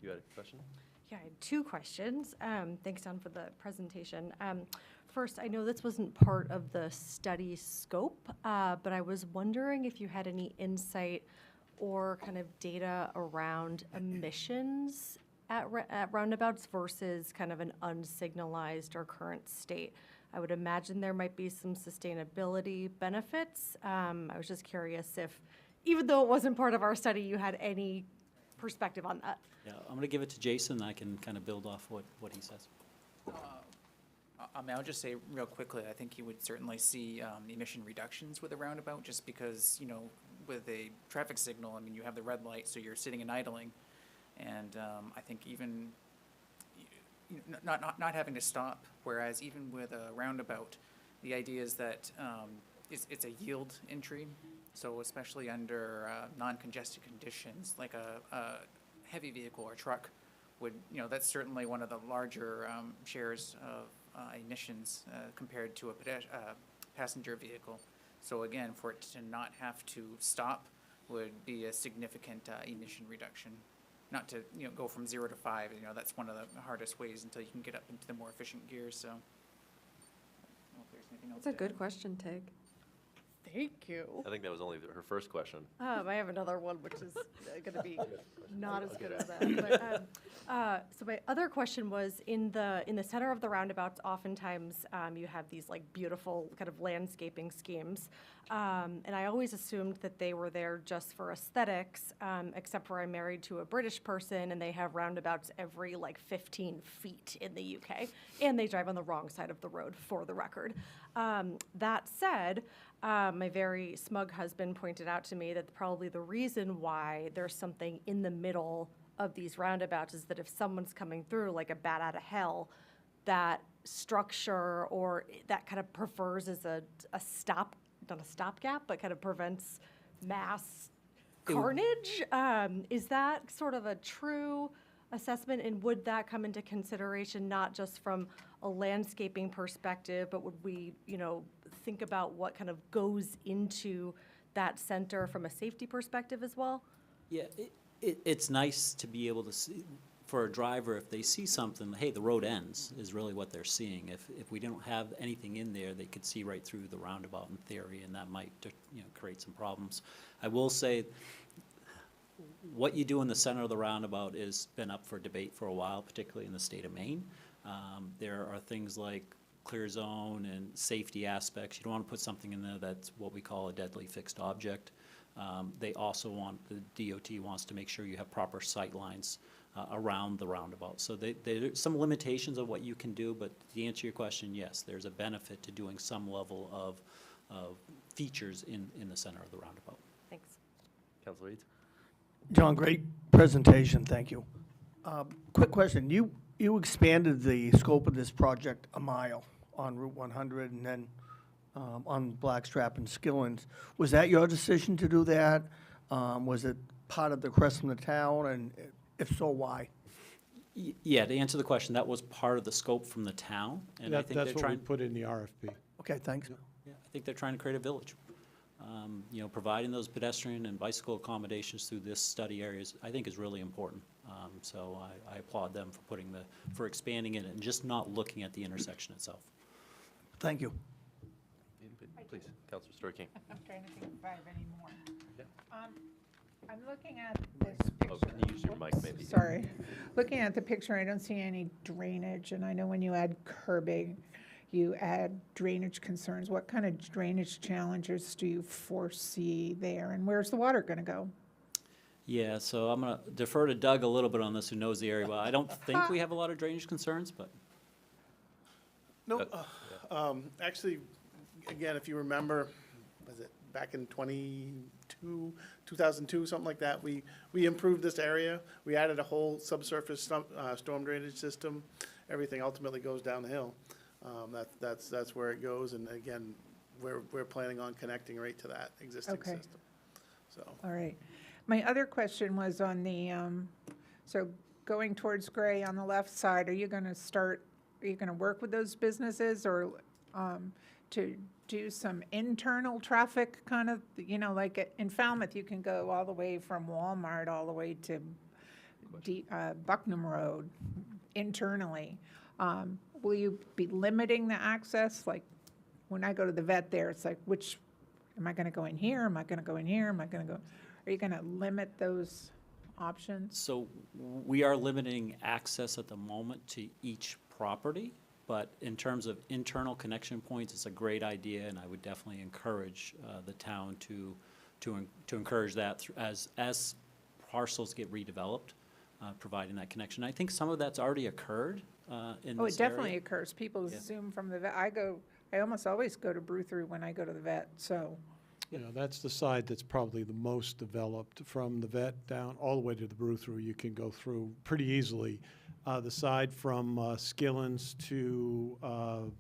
you had a question? Yeah, I had two questions. Thanks, Don, for the presentation. First, I know this wasn't part of the study scope, but I was wondering if you had any insight or kind of data around emissions at roundabouts versus kind of an unsignalized or current state? I would imagine there might be some sustainability benefits. I was just curious if, even though it wasn't part of our study, you had any perspective on that. Yeah, I'm going to give it to Jason, I can kind of build off what he says. I mean, I'll just say real quickly, I think you would certainly see emission reductions with a roundabout, just because, you know, with a traffic signal, I mean, you have the red light, so you're sitting and idling. And I think even, not having to stop, whereas even with a roundabout, the idea is that it's a yield entry. So especially under non-congested conditions, like a heavy vehicle or truck would, you know, that's certainly one of the larger shares of emissions compared to a passenger vehicle. So again, for it to not have to stop would be a significant emission reduction. Not to, you know, go from 0 to 5, you know, that's one of the hardest ways until you can get up into the more efficient gears, so. I don't know if there's anything else That's a to good add. question, Tig. Thank you. I think that was only her first question. I have another one, which is going to be not as good as that. But, so my other question was, in the center of the roundabouts, oftentimes you have these like beautiful kind of landscaping schemes, and I always assumed that they were there just for aesthetics, except for I'm married to a British person, and they have roundabouts every like 15 feet in the UK, and they drive on the wrong side of the road, for the record. That said, my very smug husband pointed out to me that probably the reason why there's something in the middle of these roundabouts is that if someone's coming through like a bat out of hell, that structure or that kind of prefers as a stop, not a stopgap, but kind of prevents mass carnage. Is that sort of a true assessment, and would that come into consideration not just from a landscaping perspective, but would we, you know, think about what kind of goes into that center from a safety perspective as well? Yeah, it's nice to be able to see, for a driver, if they see something, hey, the road ends, is really what they're seeing. If we don't have anything in there, they could see right through the roundabout in theory, and that might, you know, create some problems. I will say, what you do in the center of the roundabout has been up for debate for a while, particularly in the state of Maine. There are things like clear zone and safety aspects. You don't want to put something in there that's what we call a deadly fixed object. They also want, the DOT wants to make sure you have proper sight lines around the roundabout. So there's some limitations of what you can do, but to answer your question, yes, there's a benefit to doing some level of features in the center of the roundabout. Thanks. Councilor Eads? John, great presentation, thank you. Quick question, you expanded the scope of this project a mile on Route 100 and then on Blackstrap and Skillins. Was that your decision to do that? Was it part of the request from the town, and if so, why? Yeah, to answer the question, that was part of the scope from the town, and I think they're That's what we trying, put in the RFP. Okay, thanks. yeah, I think they're trying to create a village. You know, providing those pedestrian and bicycle accommodations through this study areas, I think is really important. So I applaud them for expanding it and just not looking at the intersection itself. Thank you. Please, Councilor Story-King. I'm trying to think if I have any more. Yeah. I'm looking at this Oh, picture. can you use your mic maybe? Sorry. Looking at the picture, I don't see any drainage, and I know when you add curbing, you add drainage concerns. What kind of drainage challenges do you foresee there, and where's the water going to go? Yeah, so I'm going to defer to Doug a little bit on this, who knows the area well. I don't think we have a lot of drainage concerns, but No, actually, again, if you remember, was it back in 2002, something like that, we improved this area. We added a whole subsurface storm drainage system. Everything ultimately goes down the hill. That's where it goes, and again, we're planning on connecting right to that existing Okay. system. So, All right. My other question was on the, so going towards Gray on the left side, are you going to work with those businesses or to do some internal traffic kind of, you know, like in Falmouth, you can go all the way from Walmart all the way to Bucknam Road internally. Will you be limiting the access? Like when I go to the vet there, it's like, am I going to go in here? Am I going to go in here? Am I going to go? are you gonna limit those options? So we are limiting access at the moment to each property, but in terms of internal connection points, it's a great idea, and I would definitely encourage the town to encourage that as parcels get redeveloped, providing that connection. I think some of that's already occurred in Oh, this it definitely area. occurs. People Yeah. zoom from the vet. I almost always go to brew-through when I go to the vet, so. You know, that's the side that's probably the most developed, from the vet down all the way to the brew-through. You can go through pretty easily. The side from Skillins to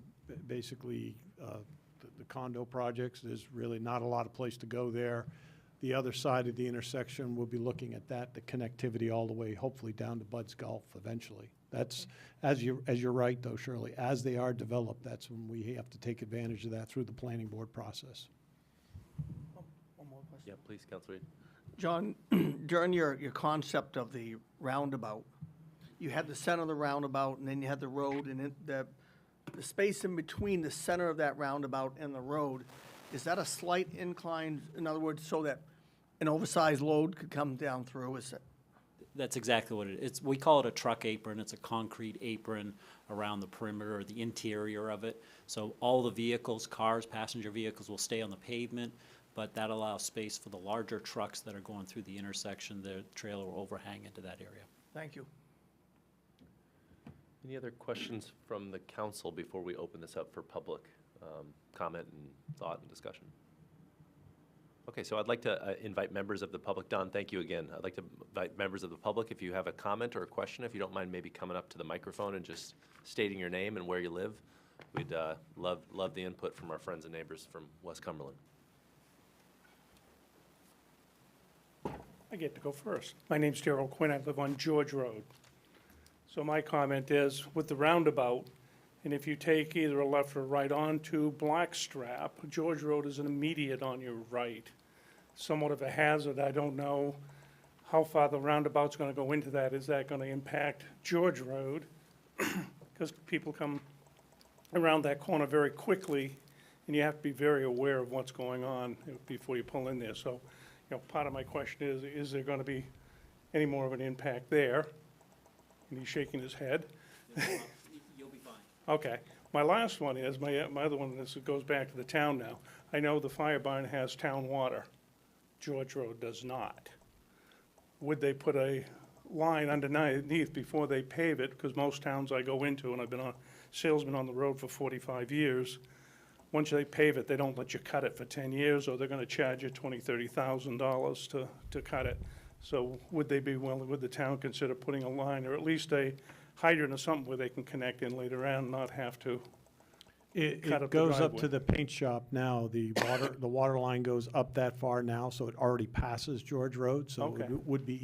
basically the condo projects, there's really not a lot of place to go there. The other side of the intersection, we'll be looking at that, the connectivity all the way, hopefully down to Bud's Gulf eventually. That's, as you're right though, Shirley, as they are developed, that's when we have to take advantage of that through the planning board process. One more question. Yeah, please, Counselor Reed. John, during your concept of the roundabout, you had the center of the roundabout, and then you had the road, and the space in between the center of that roundabout and the road, is that a slight incline, in other words, so that an oversized load could come down through? Is it? That's exactly what it is. We call it a truck apron. It's a concrete apron around the perimeter or the interior of it. So all the vehicles, cars, passenger vehicles will stay on the pavement, but that allows space for the larger trucks that are going through the intersection. The trailer will overhang into that area. Thank you. Any other questions from the council before we open this up for public comment and thought and discussion? Okay, so I'd like to invite members of the public. Don, thank you again. I'd like to invite members of the public, if you have a comment or a question, if you don't mind maybe coming up to the microphone and just stating your name and where you live. We'd love the input from our friends and neighbors from West Cumberland. I get to go first. My name's Gerald Quinn. I live on George Road. So my comment is, with the roundabout, and if you take either a left or right onto Blackstrap, George Road is an immediate on your right. Somewhat of a hazard. I don't know how far the roundabout's gonna go into that. Is that gonna impact George Road? Because people come around that corner very quickly, and you have to be very aware of what's going on before you pull in there. So, you know, part of my question is there gonna be any more of an impact there? And he's shaking his head. You'll be fine. Okay. My last one is, my other one, this goes back to the town now. I know the fire barn has town water. George Road does not. Would they put a line underneath before they pave it? Because most towns I go into, and I've been a salesman on the road for 45 years, once they pave it, they don't let you cut it for 10 years, or they're gonna charge you $20,000, $30,000 to cut it. So would they be willing, would the town consider putting a line, or at least a hydrant or something where they can connect in later on, and not have to? It Cut up the goes up driveway. to the paint shop now. The water line goes up that far now, so it already passes George Road, so Okay. it would be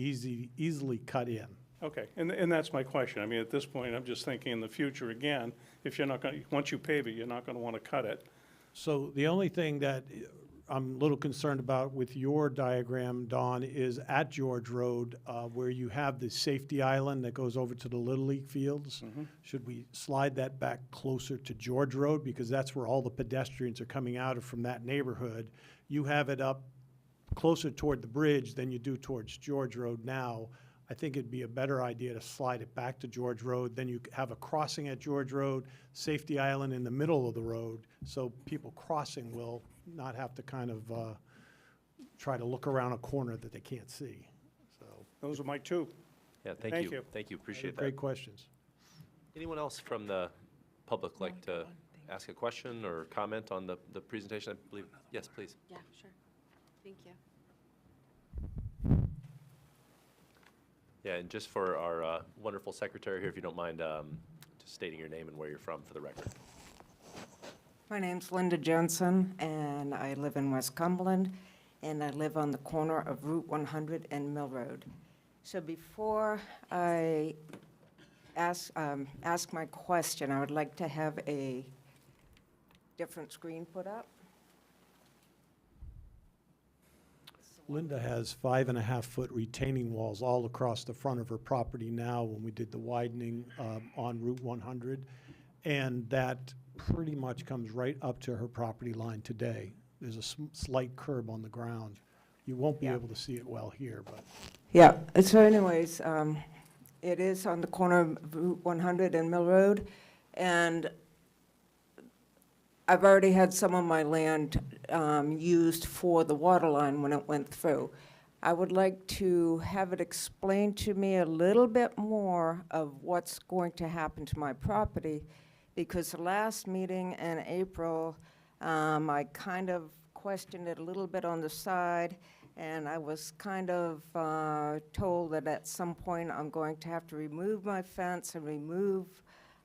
easily cut in. Okay, and that's my question. I mean, at this point, I'm just thinking in the future, again, if you're not gonna, once you pave it, you're not gonna wanna cut it. So the only thing that I'm a little concerned about with your diagram, Don, is at George Road, where you have the safety island that goes over to the Little League fields. Should we slide that back closer to George Road? Because that's where all the pedestrians are coming out of from that neighborhood. You have it up closer toward the bridge than you do towards George Road now. I think it'd be a better idea to slide it back to George Road. Then you have a crossing at George Road, safety island in the middle of the road, so people crossing will not have to kind of try to look around a corner that they can't see. So, Those are my two. Yeah, Thank thank you. you. Thank you, appreciate that. great questions. Anyone else from the public like to ask a question or comment on the presentation? I believe, yes, please. Yeah, sure. Thank you. Yeah, and just for our wonderful secretary here, if you don't mind just stating your name and where you're from for the record. My name's Linda Jensen, and I live in West Cumberland, and I live on the corner of Route 100 and Mill Road. So before I ask my question, I would like to have a different screen put up. Linda has 5.5-foot retaining walls all across the front of her property now when we did the widening on Route 100. And that pretty much comes right up to her property line today. There's a slight curb on the ground You won't be Yeah. able to see it well here, but Yeah, so anyways, it is on the corner of Route 100 and Mill Road, and I've already had some of my land used for the water line when it went through. I would like to have it explained to me a little bit more of what's going to happen to my property, because the last meeting in April, I kind of questioned it a little bit on the side, and I was kind of told that at some point I'm going to have to remove my fence and remove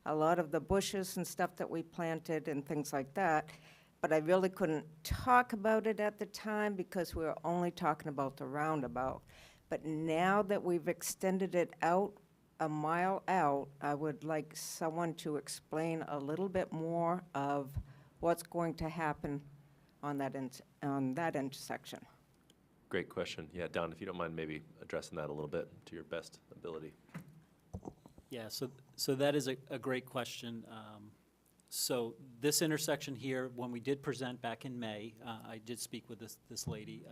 a lot of the bushes and stuff that we planted and things like that. But I really couldn't talk about it at the time because we were only talking about the roundabout. But now that we've extended it out a mile out, I would like someone to explain a little bit more of what's going to happen on that intersection. Great question. Yeah, Don, if you don't mind maybe addressing that a little bit to your best ability. Yeah, so that is a great question. So this intersection here, when we did present back in May, I did speak with this lady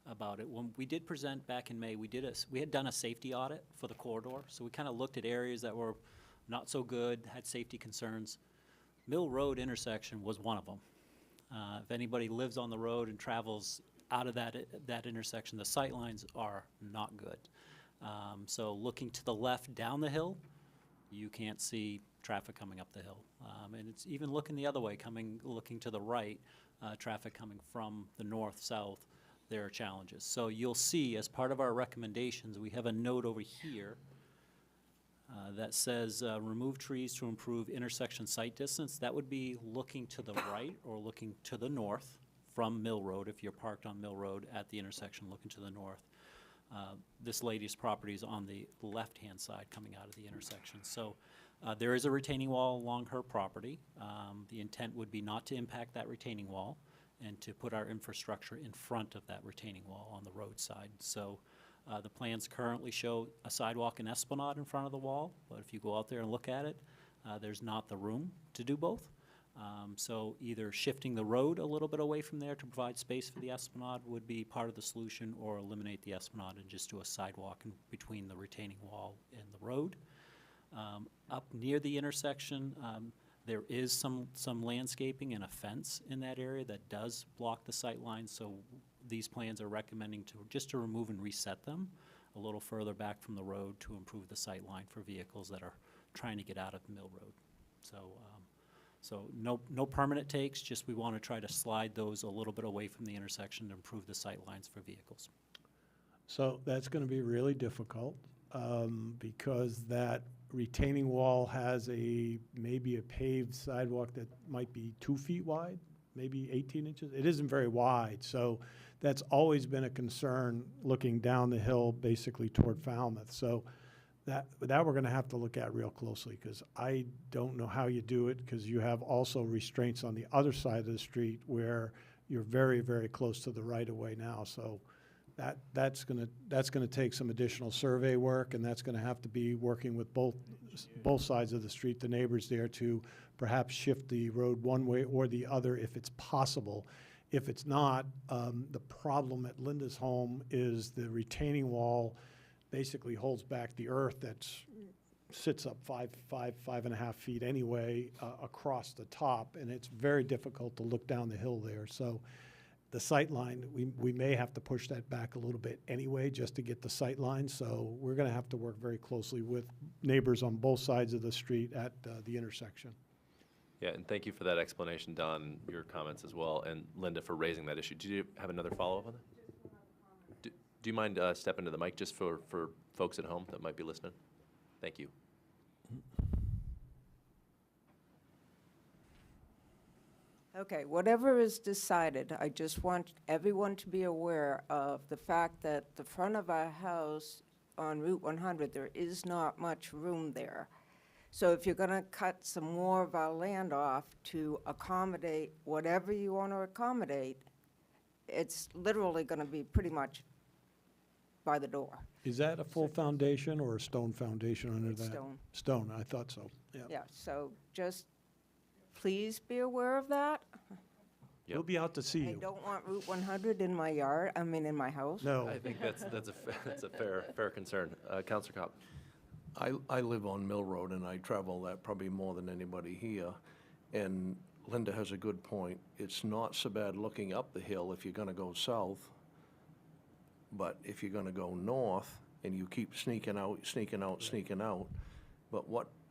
about it. When we did present back in May, we had done a safety audit for the corridor. So we kind of looked at areas that were not so good, had safety concerns. Mill Road intersection was one of them. If anybody lives on the road and travels out of that intersection, the sight lines are not good. So looking to the left down the hill, you can't see traffic coming up the hill. And it's even looking the other way, looking to the right, traffic coming from the north-south, there are challenges. So you'll see, as part of our recommendations, we have a note over here that says, remove trees to improve intersection sight distance. That would be looking to the right or looking to the north from Mill Road, if you're parked on Mill Road at the intersection looking to the north. This lady's property is on the left-hand side coming out of the intersection. So there is a retaining wall along her property. The intent would be not to impact that retaining wall and to put our infrastructure in front of that retaining wall on the roadside. So the plans currently show a sidewalk and esplanade in front of the wall, but if you go out there and look at it, there's not the room to do both. So either shifting the road a little bit away from there to provide space for the esplanade would be part of the solution, or eliminate the esplanade and just do a sidewalk in between the retaining wall and the road. Up near the intersection, there is some landscaping and a fence in that area that does block the sight line, so these plans are recommending just to remove and reset them a little further back from the road to improve the sight line for vehicles that are trying to get out of Mill Road. So no permanent takes, just we want to try to slide those a little bit away from the intersection to improve the sight lines for vehicles. so that's going to be really difficult because that retaining wall has maybe a paved sidewalk that might be 2 feet wide, maybe 18 inches. It isn't very wide, so that's always been a concern looking down the hill basically toward Falmouth. So that we're going to have to look at real closely, because I don't know how you do it, because you have also restraints on the other side of the street where you're very, very close to the right-of-way now. So that's going to take some additional survey work, and that's going to have to be working with both sides of the street, the neighbors there, to perhaps shift the road one way or the other if it's possible. If it's not, the problem at Linda's home is the retaining wall basically holds back the earth that sits up 5.5 feet anyway across the top, and it's very difficult to look down the hill there. So the sight line, we may have to push that back a little bit anyway just to get the sight line. So we're going to have to work very closely with neighbors on both sides of the street at the intersection. Yeah, and thank you for that explanation, Don, your comments as well, and Linda for raising that issue. Do you have another follow-up on that? Do you mind stepping to the mic just for folks at home that might be listening? Thank you. Okay, whatever is decided, I just want everyone to be aware of the fact that the front of our house on Route 100, there is not much room there. So if you're going to cut some more of our land off to accommodate whatever you want to accommodate, it's literally going to be pretty much by the door. Is that a full foundation or a stone foundation under It's that? stone. Stone, I thought so, yeah. Yeah, so just please be aware of that. We'll be out to see I you. don't want Route 100 in my yard, in my house. No. I think that's that's a fair concern. Counselor Cobb? I live on Mill Road, and I travel that probably more than anybody here. And Linda has a good point. It's not so bad looking up the hill if you're gonna go south. But if you're gonna go north, and you keep sneaking out, but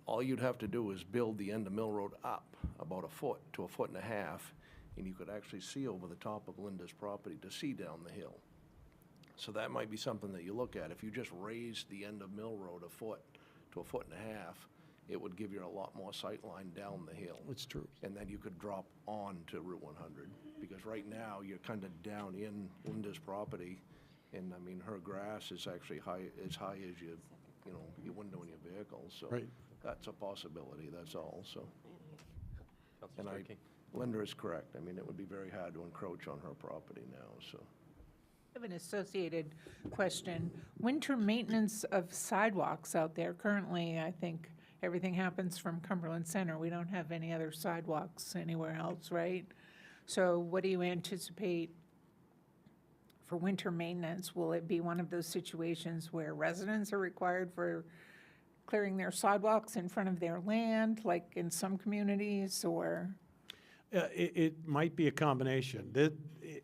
all you'd have to do is build the end of Mill Road up about a foot to a foot and a half, and you could actually see over the top of Linda's property to see down the hill. So that might be something that you look at. If you just raised the end of Mill Road a foot to a foot and a half, it would give you a lot more sight line down the hill. It's true. And then you could drop on to Route 100, because right now, you're kind of down in Linda's property, and I mean, her grass is actually as high as your window in your vehicle, so. Right. That's a possibility, that's all, so. Counselor And Starkey? Linda is correct. I mean, it would be very hard to encroach on her property now, so. I have an associated question. Winter maintenance of sidewalks out there. Currently, I think everything happens from Cumberland Center. We don't have any other sidewalks anywhere else, right? So what do you anticipate for winter maintenance? Will it be one of those situations where residents are required for clearing their sidewalks in front of their land, like in some communities, or? It might be a combination.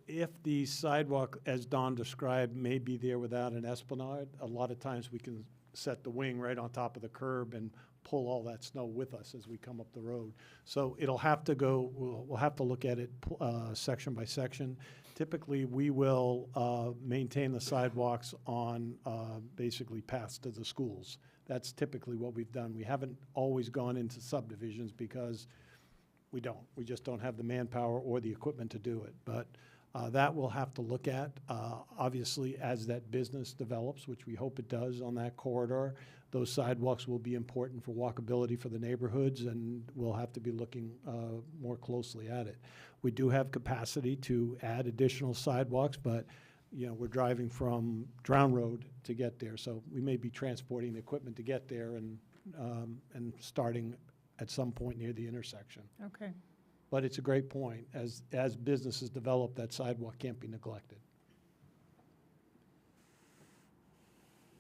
If the sidewalk, as Don described, may be there without an esplanade, a lot of times we can set the wing right on top of the curb and pull all that snow with us as we come up the road. So it'll have to go, we'll have to look at it section by section. Typically, we will maintain the sidewalks on basically paths to the schools. That's typically what we've done. We haven't always gone into subdivisions because we don't. We just don't have the manpower or the equipment to do it. But that we'll have to look at. Obviously, as that business develops, which we hope it does on that corridor, those sidewalks will be important for walkability for the neighborhoods, and we'll have to be looking more closely at it. We do have capacity to add additional sidewalks, but we're driving from Drown Road to get there, so we may be transporting the equipment to get there and starting at some point near the intersection. Okay. But it's a great point. As businesses develop, that sidewalk can't be neglected.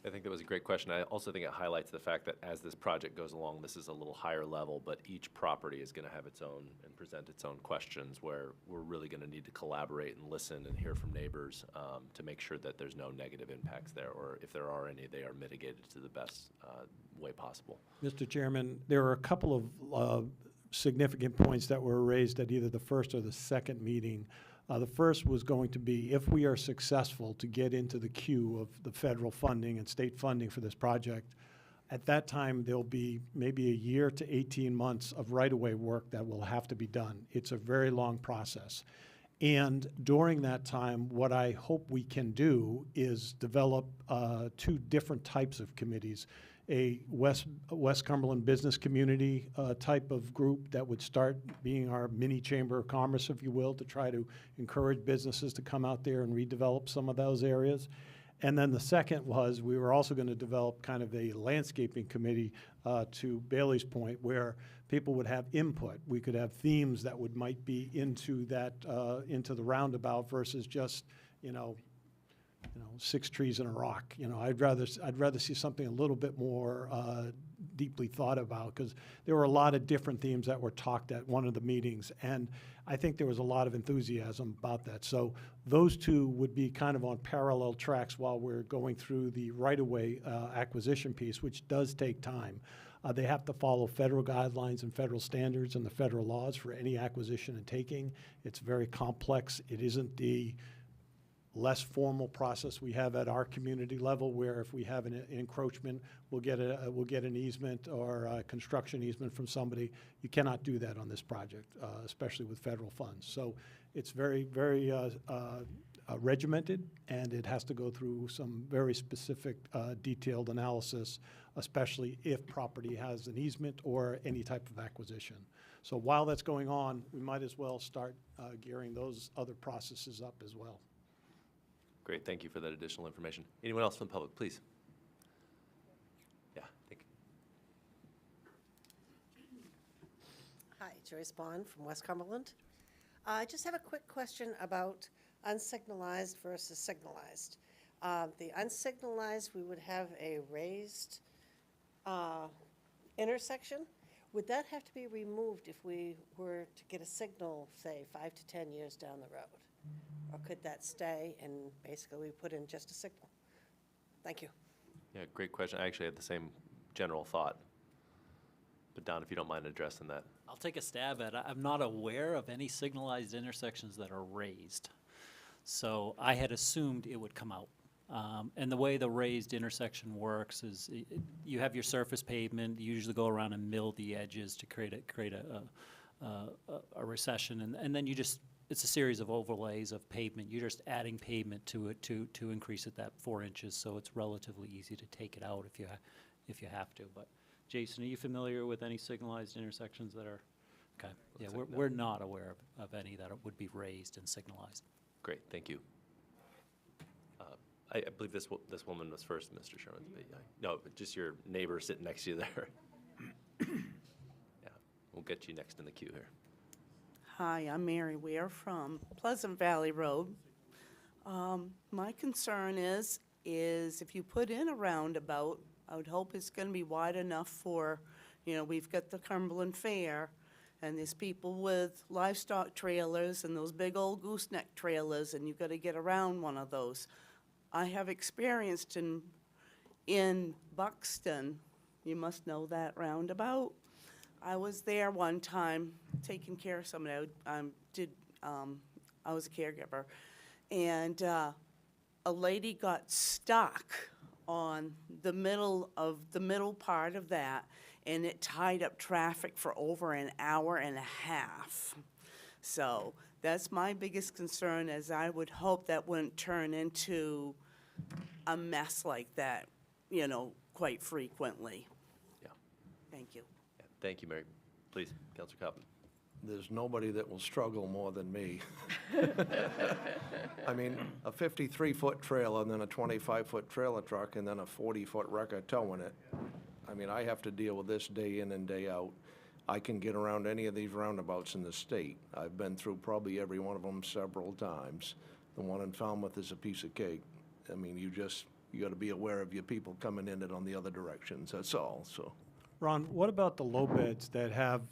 I think that was a great question. I also think it highlights the fact that as this project goes along, this is a little higher level, but each property is going to have its own and present its own questions, where we're really going to need to collaborate and listen and hear from neighbors to make sure that there's no negative impacts there, or if there are any, they are mitigated to the best way possible. Mr. Chairman, there are a couple of significant points that were raised at either the first or the second meeting. The first was going to be, if we are successful to get into the queue of the federal funding and state funding for this project, at that time, there'll be maybe a year to 18 months of right-of-way work that will have to be done. It's a very long process. And during that time, what I hope we can do is develop two different types of committees. A West Cumberland business community type of group that would start being our mini chamber of commerce, if you will, to try to encourage businesses to come out there and redevelop some of those areas. And then the second was, we were also going to develop kind of a landscaping committee to Bailey's point, where people would have input. We could have themes that might be into that, into the roundabout versus just, 6 trees and a rock. I'd rather see something a little bit more deeply thought about, because there were a lot of different themes that were talked at one of the meetings, and I think there was a lot of enthusiasm about that. So those two would be kind of on parallel tracks while we're going through the right-of-way acquisition piece, which does take time. They have to follow federal guidelines and federal standards and the federal laws for any acquisition and taking. It's very complex. It isn't the less formal process we have at our community level, where if we have an encroachment, we'll get an easement or a construction easement from somebody. You cannot do that on this project, especially with federal funds. So it's very, very regimented, and it has to go through some very specific, detailed analysis, especially if property has an easement or any type of acquisition. So while that's going on, we might as well start gearing those other processes up as well. Great, thank you for that additional information. Anyone else from the public, please? Yeah, thank you. Hi, Joyce Bond from West Cumberland. I just have a quick question about unsignalized versus signalized. The unsignalized, we would have a raised intersection. Would that have to be removed if we were to get a signal, say, 5 to 10 years down the road? Or could that stay and basically we put in just a signal? Thank you. Yeah, great question. I actually had the same general thought. But Don, if you don't mind addressing that. I'll take a stab at it. I'm not aware of any signalized intersections that are raised. So I had assumed it would come out. And the way the raised intersection works is you have your surface pavement, you usually go around and mill the edges to create a recession. And then you just, it's a series of overlays of pavement. You're just adding pavement to it to increase it that 4 inches. So it's relatively easy to take it out if you have to. But Jason, are you familiar with any signalized intersections that are, okay. Yeah, Looks like no. we're not aware of any that would be raised and signalized. Great, thank you. I believe this woman was first, Mr. Sherman. No, just your neighbor sitting next to you there. Yeah, we'll get you next in the queue here. Hi, I'm Mary Ware from Pleasant Valley Road. My concern is if you put in a roundabout, I would hope it's going to be wide enough for, we've got the Cumberland Fair, and there's people with livestock trailers and those big old gooseneck trailers, and you've got to get around one of those. I have experienced in Buxton, you must know that roundabout. I was there one time taking care of somebody. I was a caregiver, and a lady got stuck on the middle part of that, and it tied up traffic for over an hour and a half. So that's my biggest concern, as I would hope that wouldn't turn into a mess like that, quite frequently. Yeah. Thank you. Yeah, thank you, Mary. Please, Councilor Coppin. There's nobody that will struggle more than me. I mean, a 53-foot trailer, and then a 25-foot trailer truck, and then a 40-foot wrecker towing it. I mean, I have to deal with this day in and day out. I can get around any of these roundabouts in the state. I've been through probably every one of them several times. The one in Falmouth is a piece of cake. I mean, you got to be aware of your people coming in it on the other directions, that's all, so. Ron, what about the low beds that have,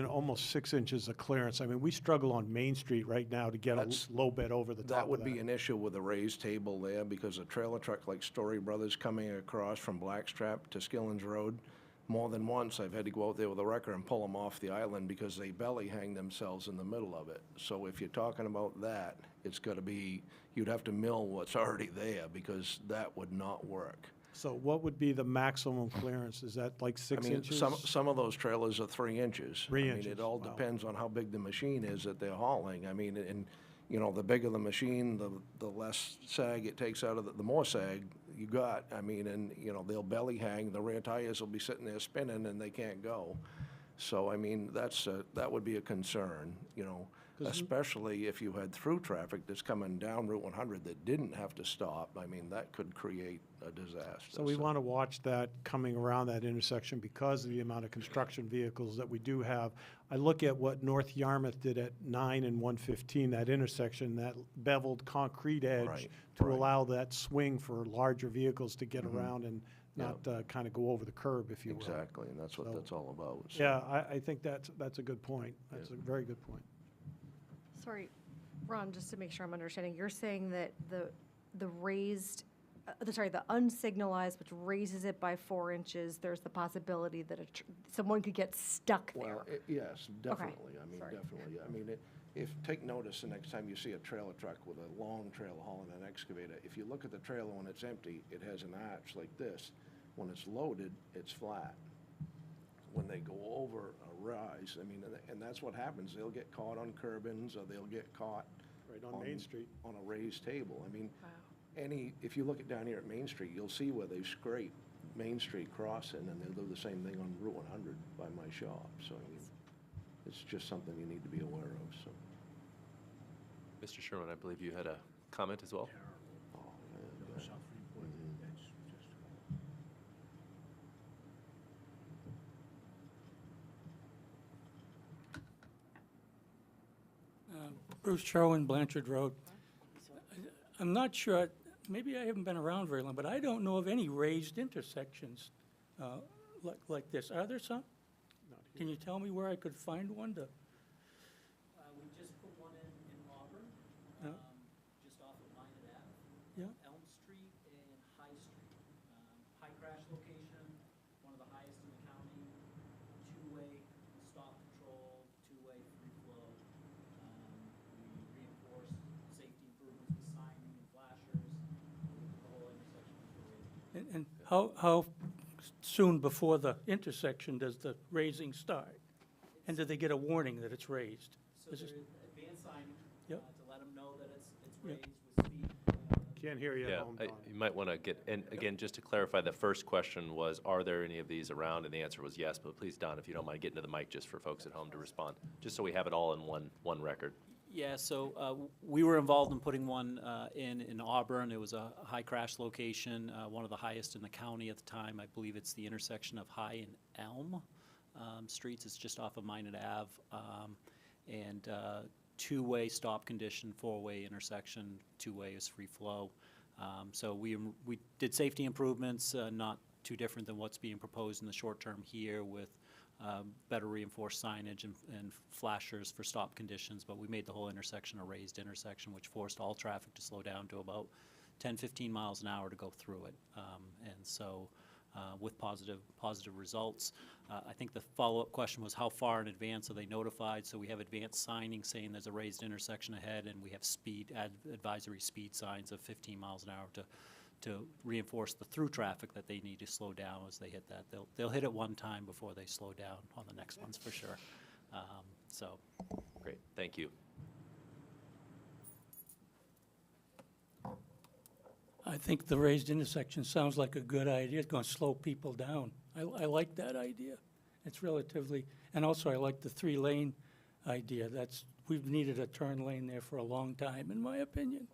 almost 6 inches of clearance? I mean, we struggle on Main Street right now to get a That's- low bed over the top That of would be an issue with a raised table there, because a trailer truck like Story Brothers coming across from Blackstrap to Skillings Road, more than once I've had to go out there with a wrecker and pull them off the island because they belly hang themselves in the middle of it. So if you're talking about that, it's got to be, you'd have to mill what's already there, because that would not work. So what would be the maximum clearance? Is that like 6 I mean, inches? some of those trailers are 3 inches. 3 I mean, inches, it all wow. depends on how big the machine is that they're hauling. I mean, and, the bigger the machine, the less sag it takes out of the more sag you got. I mean, and, they'll belly hang, the rear tires will be sitting there spinning and they can't go. So, I mean, that would be a concern, especially if you had through traffic that's coming down Route 100 that didn't have to stop. I mean, that could create a disaster. So we want to watch that coming around that intersection because of the amount of construction vehicles that we do have. I look at what North Yarmouth did at 9 and 115, that intersection, that beveled concrete edge Right, to right. allow that swing for larger vehicles to get around and not kind of go over the curb, if you will. Exactly, and that's what So- that's all about. So. Yeah, I think that's a good point. That's a very good point. Sorry, Ron, just to make sure I'm understanding, you're saying that the raised, the unsignalized, which raises it by 4 inches, there's the possibility that someone could get stuck there. Well, yes, definitely. I mean, definitely. I mean, take notice the next time you see a trailer truck with a long trailer hauling an excavator. If you look at the trailer when it's empty, it has an arch like this. When it's loaded, it's flat. When they go over a rise, I mean, and that's what happens. They'll get caught on curbings, or they'll get caught Right on Main Street. on a raised table. I mean, if you look at down here at Main Street, you'll see where they scrape Main Street crossing, and they'll do the same thing on Route 100 by my shop. So, I mean, it's just something you need to be aware of, so. Mr. Sherman, I believe you had a comment as well? Oh, yeah, yeah. Bruce Sherwin, Blanchard Road. I'm not sure, maybe I haven't been around very long, but I don't know of any raised intersections like this. Are there some? Can you tell me where I could find one to? We just put one in Auburn, Yeah. just off of Minot Ave. Yeah. Elm Street and High Street. High crash location, one of the highest in the county, two-way stop control, two-way free flow. We reinforce safety improvements with signing and flashers, the whole intersection is raised. And how soon before the intersection does the raising start? And do they get a warning that it's raised? So Is there's this- advanced signing, Yep. to let them know that it's Yep. raised with speed. Can't hear you at Yeah, home, Don. you might want to get, and again, just to clarify, the first question was, are there any of these around? And the answer was yes, but please, Don, if you don't mind getting to the mic just for folks at home to respond, just so we have it all in one record. Yeah, so we were involved in putting one in Auburn. It was a high crash location, one of the highest in the county at the time. I believe it's the intersection of High and Elm streets. It's just off of Minot Ave. And two-way stop condition, four-way intersection, two-way is free flow. So we did safety improvements, not too different than what's being proposed in the short term here with better reinforced signage and flashers for stop conditions, but we made the whole intersection a raised intersection, which forced all traffic to slow down to about 10, 15 miles an hour to go through it. And so with positive results. I think the follow-up question was how far in advance are they notified? So we have advanced signing saying there's a raised intersection ahead, and we have advisory speed signs of 15 miles an hour to reinforce the through traffic that they need to slow down as they hit that. They'll hit it one time before they slow down on the next ones for sure. So. Great, thank you. I think the raised intersection sounds like a good idea. It's going to slow people down. I like that idea. It's relatively, and also I like the three-lane idea. We've needed a turn lane there for a long time, in my opinion.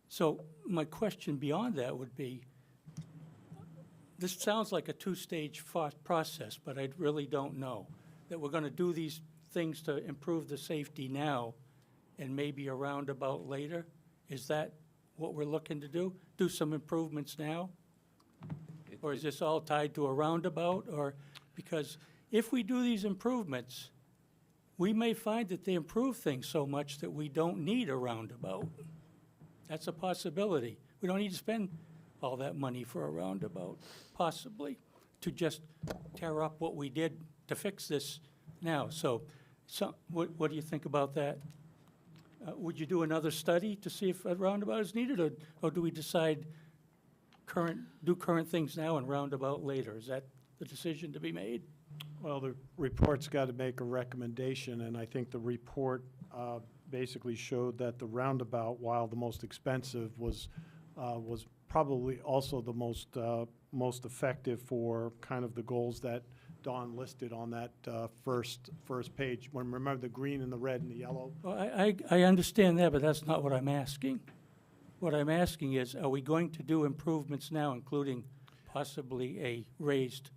So my question beyond that would be, this sounds like a two-stage process, but I really don't know. That we're going to do these things to improve the safety now and maybe a roundabout later? Is that what we're looking to do? Do some improvements now? Or is this all tied to a roundabout? Or, because if we do these improvements, we may find that they improve things so much that we don't need a roundabout. That's a possibility. We don't need to spend all that money for a roundabout, possibly, to just tear up what we did to fix this now. So what do you think about that? Would you do another study to see if a roundabout is needed, or do we decide do current things now and roundabout later? Is that the decision to be made? Well, the report's got to make a recommendation, and I think the report basically showed that the roundabout, while the most expensive, was probably also the most effective for kind of the goals that Don listed on that first page. When remember the green and the red and the yellow. Well, I understand that, but that's not what I'm asking. What I'm asking is, are we going to do improvements now, including possibly a raised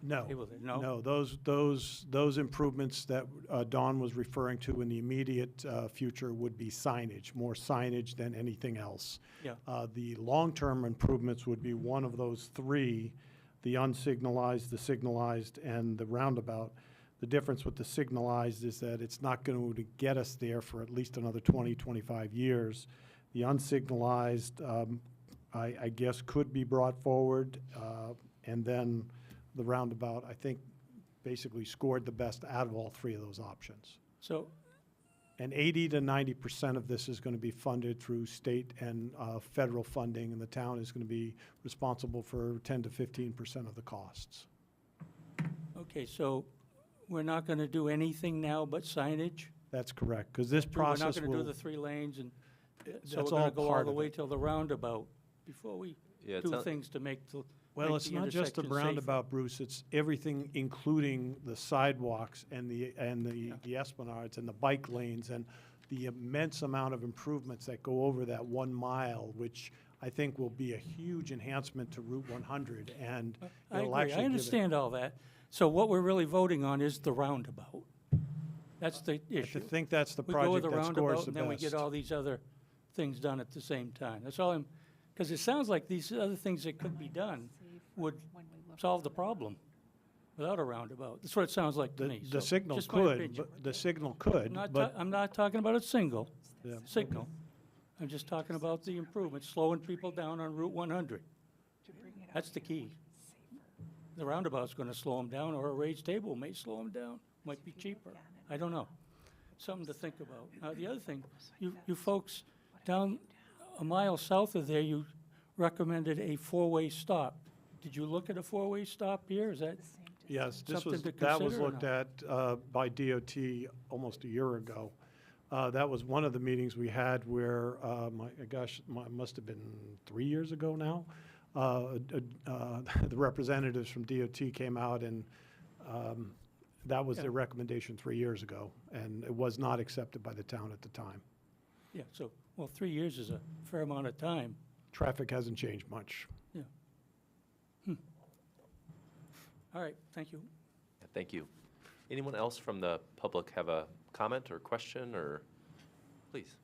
No, table there? No? no, those improvements that Don was referring to in the immediate future would be signage, more signage than anything else. Yeah. The long-term improvements would be one of those three, the unsignalized, the signalized, and the roundabout. The difference with the signalized is that it's not going to get us there for at least another 20, 25 years. The unsignalized, I guess, could be brought forward, and then the roundabout, I think, basically scored the best out of all three of those options. So, And 80 to 90% of this is going to be funded through state and federal funding, and the town is going to be responsible for 10 to 15% of the costs. okay, so we're not going to do anything now but signage? That's correct, because this We're not process going to do will, the 3 lanes, and so that's we're going all to go all part the of way it. till the roundabout before we Yeah, it do sound- things to make the Well, make it's the not just the intersection safer. roundabout, Bruce, it's everything, including the sidewalks and the esplanades and the bike lanes and the immense amount of improvements that go over that 1 mile, which I think will be a huge enhancement to Route 100, and I it'll agree, actually I give it- understand all that. So what we're really voting on is the roundabout. That's the issue. I think that's the We go with project the that scores roundabout, the and then we get best. all these other things done at the same time. That's all because it sounds like these other things that could be done would solve the problem without a roundabout. That's what it sounds like to me. The So, signal just my could, opinion. but the signal could, but I'm not talking about a single Yeah. signal. I'm just talking about the improvement, slowing people down on Route 100. That's the key. The roundabout's gonna slow them down, or a raised table may slow them down, might be cheaper. I don't know. Something to think about. The other thing, you folks down a mile south of there, you recommended a four-way stop. Did you look at a four-way stop here? Is that yes, something to that was consider or looked no? at by DOT almost a year ago. That was one of the meetings we had where, must have been 3 years ago now. The representatives from DOT came out and that was their recommendation 3 years ago, and it was not accepted by the town at the time. Yeah, so, well, 3 years is a fair amount of time. Traffic hasn't changed much. Yeah. All right, thank you. Thank you. Anyone else from the public have a comment or question, or please?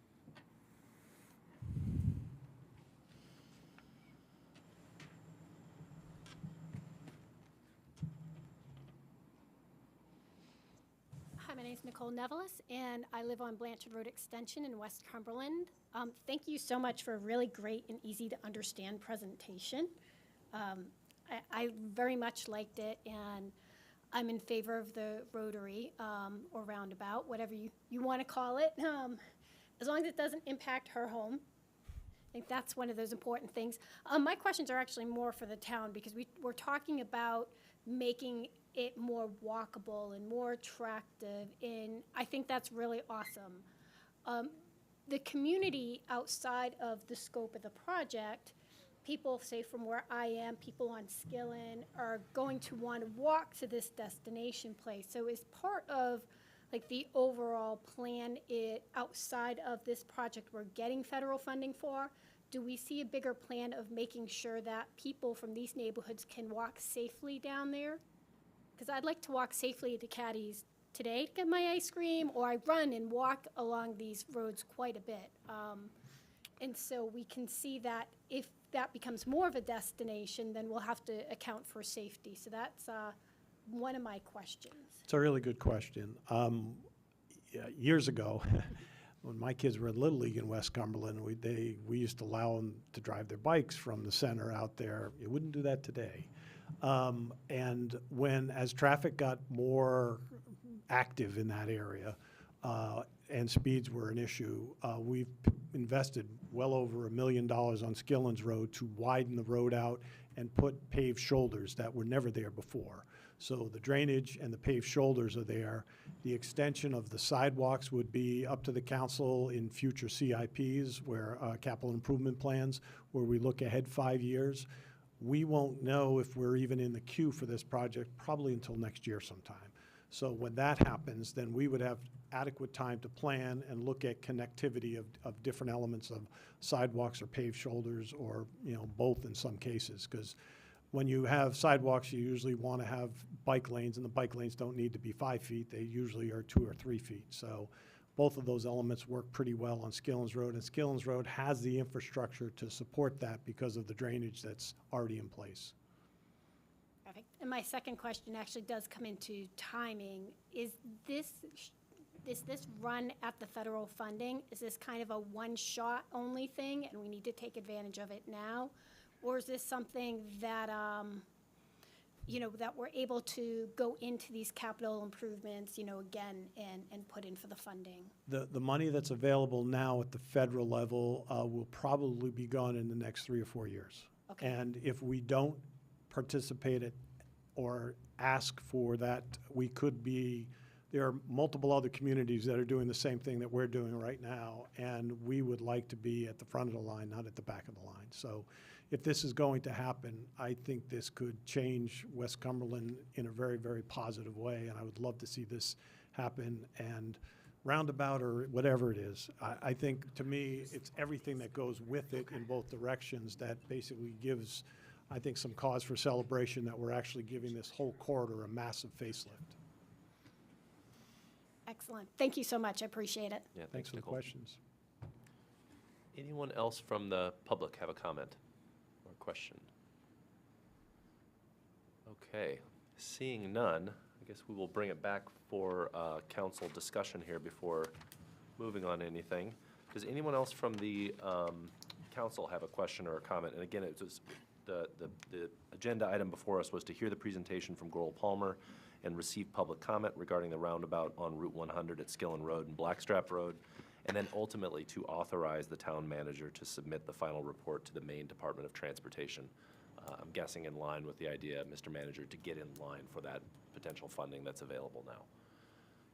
Hi, my name is Nicole Nevelis, and I live on Blanchard Road Extension in West Cumberland. Thank you so much for a really great and easy-to-understand presentation. I very much liked it, and I'm in favor of the rotary or roundabout, whatever you want to call it, as long as it doesn't impact her home. I think that's one of those important things. My questions are actually more for the town, because we're talking about making it more walkable and more attractive, and I think that's really awesome. The community outside of the scope of the project, people, say from where I am, people on Skillen, are going to want to walk to this destination place. So is part of like the overall plan outside of this project we're getting federal funding for? Do we see a bigger plan of making sure that people from these neighborhoods can walk safely down there? Because I'd like to walk safely to Caddy's today to get my ice cream, or I run and walk along these roads quite a bit. And so we can see that if that becomes more of a destination, then we'll have to account for safety. So that's one of my questions. It's a really good question. Years ago, when my kids were in Little League in West Cumberland, we used to allow them to drive their bikes from the center out there. You wouldn't do that today. And as traffic got more active in that area, and speeds were an issue, we've invested well over $1 million on Skillens Road to widen the road out and put paved shoulders that were never there before. So the drainage and the paved shoulders are there. The extension of the sidewalks would be up to the council in future CIPs, where capital improvement plans, where we look ahead 5 years. We won't know if we're even in the queue for this project probably until next year sometime. So when that happens, then we would have adequate time to plan and look at connectivity of different elements of sidewalks or paved shoulders, or both in some cases. Because when you have sidewalks, you usually want to have bike lanes, and the bike lanes don't need to be 5 feet. They usually are 2 or 3 feet. So both of those elements work pretty well on Skillens Road, and Skillens Road has the infrastructure to support that because of the drainage that's already in place. Perfect. And my second question actually does come into timing. Is this run at the federal funding? Is this kind of a one-shot only thing, and we need to take advantage of it now? Or is this something that, that we're able to go into these capital improvements, again, and put in for the funding? The money that's available now at the federal level will probably be gone in the next 3 or 4 years. Okay. And if we don't participate or ask for that, there are multiple other communities that are doing the same thing that we're doing right now, and we would like to be at the front of the line, not at the back of the line. So if this is going to happen, I think this could change West Cumberland in a very, very positive way, and I would love to see this happen. And roundabout or whatever it is, I think, to me, it's everything that goes with it in both directions that basically gives, I think, some cause for celebration that we're actually giving this whole corridor a massive facelift. Excellent. Thank you so much. I appreciate it. Yeah, Thanks for the Nicole. questions. Anyone else from the public have a comment or question? Okay, seeing none, I guess we will bring it back for council discussion here before moving on to anything. Does anyone else from the council have a question or a comment? And again, it was the agenda item before us was to hear the presentation from Goral Palmer and receive public comment regarding the roundabout on Route 100 at Skillen Road and Blackstrap Road, and then ultimately to authorize the town manager to submit the final report to the Maine Department of Transportation. I'm guessing in line with the idea, Mr. Manager, to get in line for that potential funding that's available now.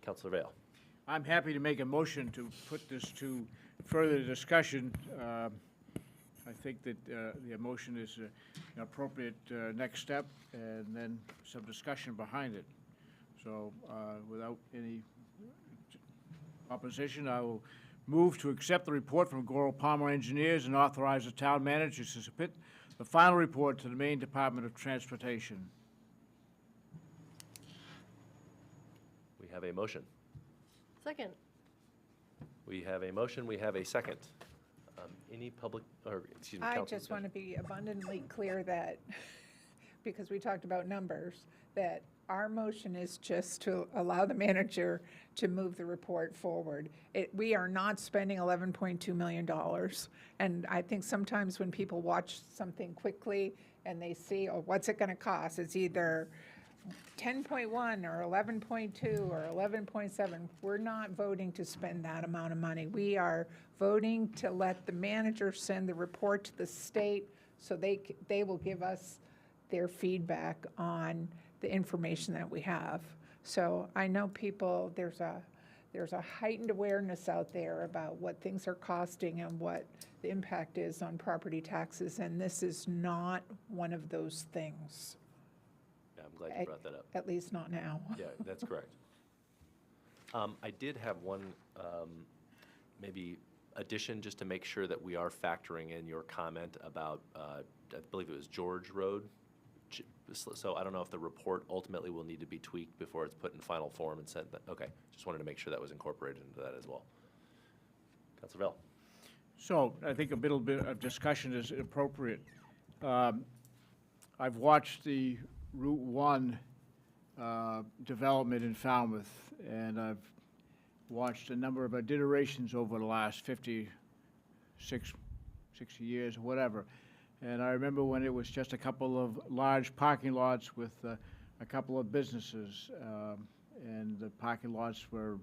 Councilor Vail. I'm happy to make a motion to put this to further discussion. I think that the motion is an appropriate next step, and then some discussion behind it. So without any opposition, I will move to accept the report from Goral Palmer Engineers and authorize the town manager to submit the final report to the Maine Department of Transportation. We have a motion. Second. We have a motion, we have a second. Any public, or excuse me, I council just want to discussion? be abundantly clear that, because we talked about numbers, that our motion is just to allow the manager to move the report forward. We are not spending $11.2 million. And I think sometimes when people watch something quickly and they see, oh, what's it going to cost? It's either 10.1 or 11.2 or 11.7. We're not voting to spend that amount of money. We are voting to let the manager send the report to the state so they will give us their feedback on the information that we have. So I know people, there's a heightened awareness out there about what things are costing and what the impact is on property taxes, and this is not one of those things. Yeah, I'm glad you brought that up. At least not now. Yeah, that's correct. I did have one, maybe addition, just to make sure that we are factoring in your comment about, I believe it was George Road. So I don't know if the report ultimately will need to be tweaked before it's put in final form and sent. Okay, just wanted to make sure that was incorporated into that as well. Councilor Bell. So I think a little bit of discussion is appropriate. I've watched the Route 1 development in Falmouth, and I've watched a number of iterations over the last 60 years, or whatever. And I remember when it was just a couple of large parking lots with a couple of businesses, and the parking lots were,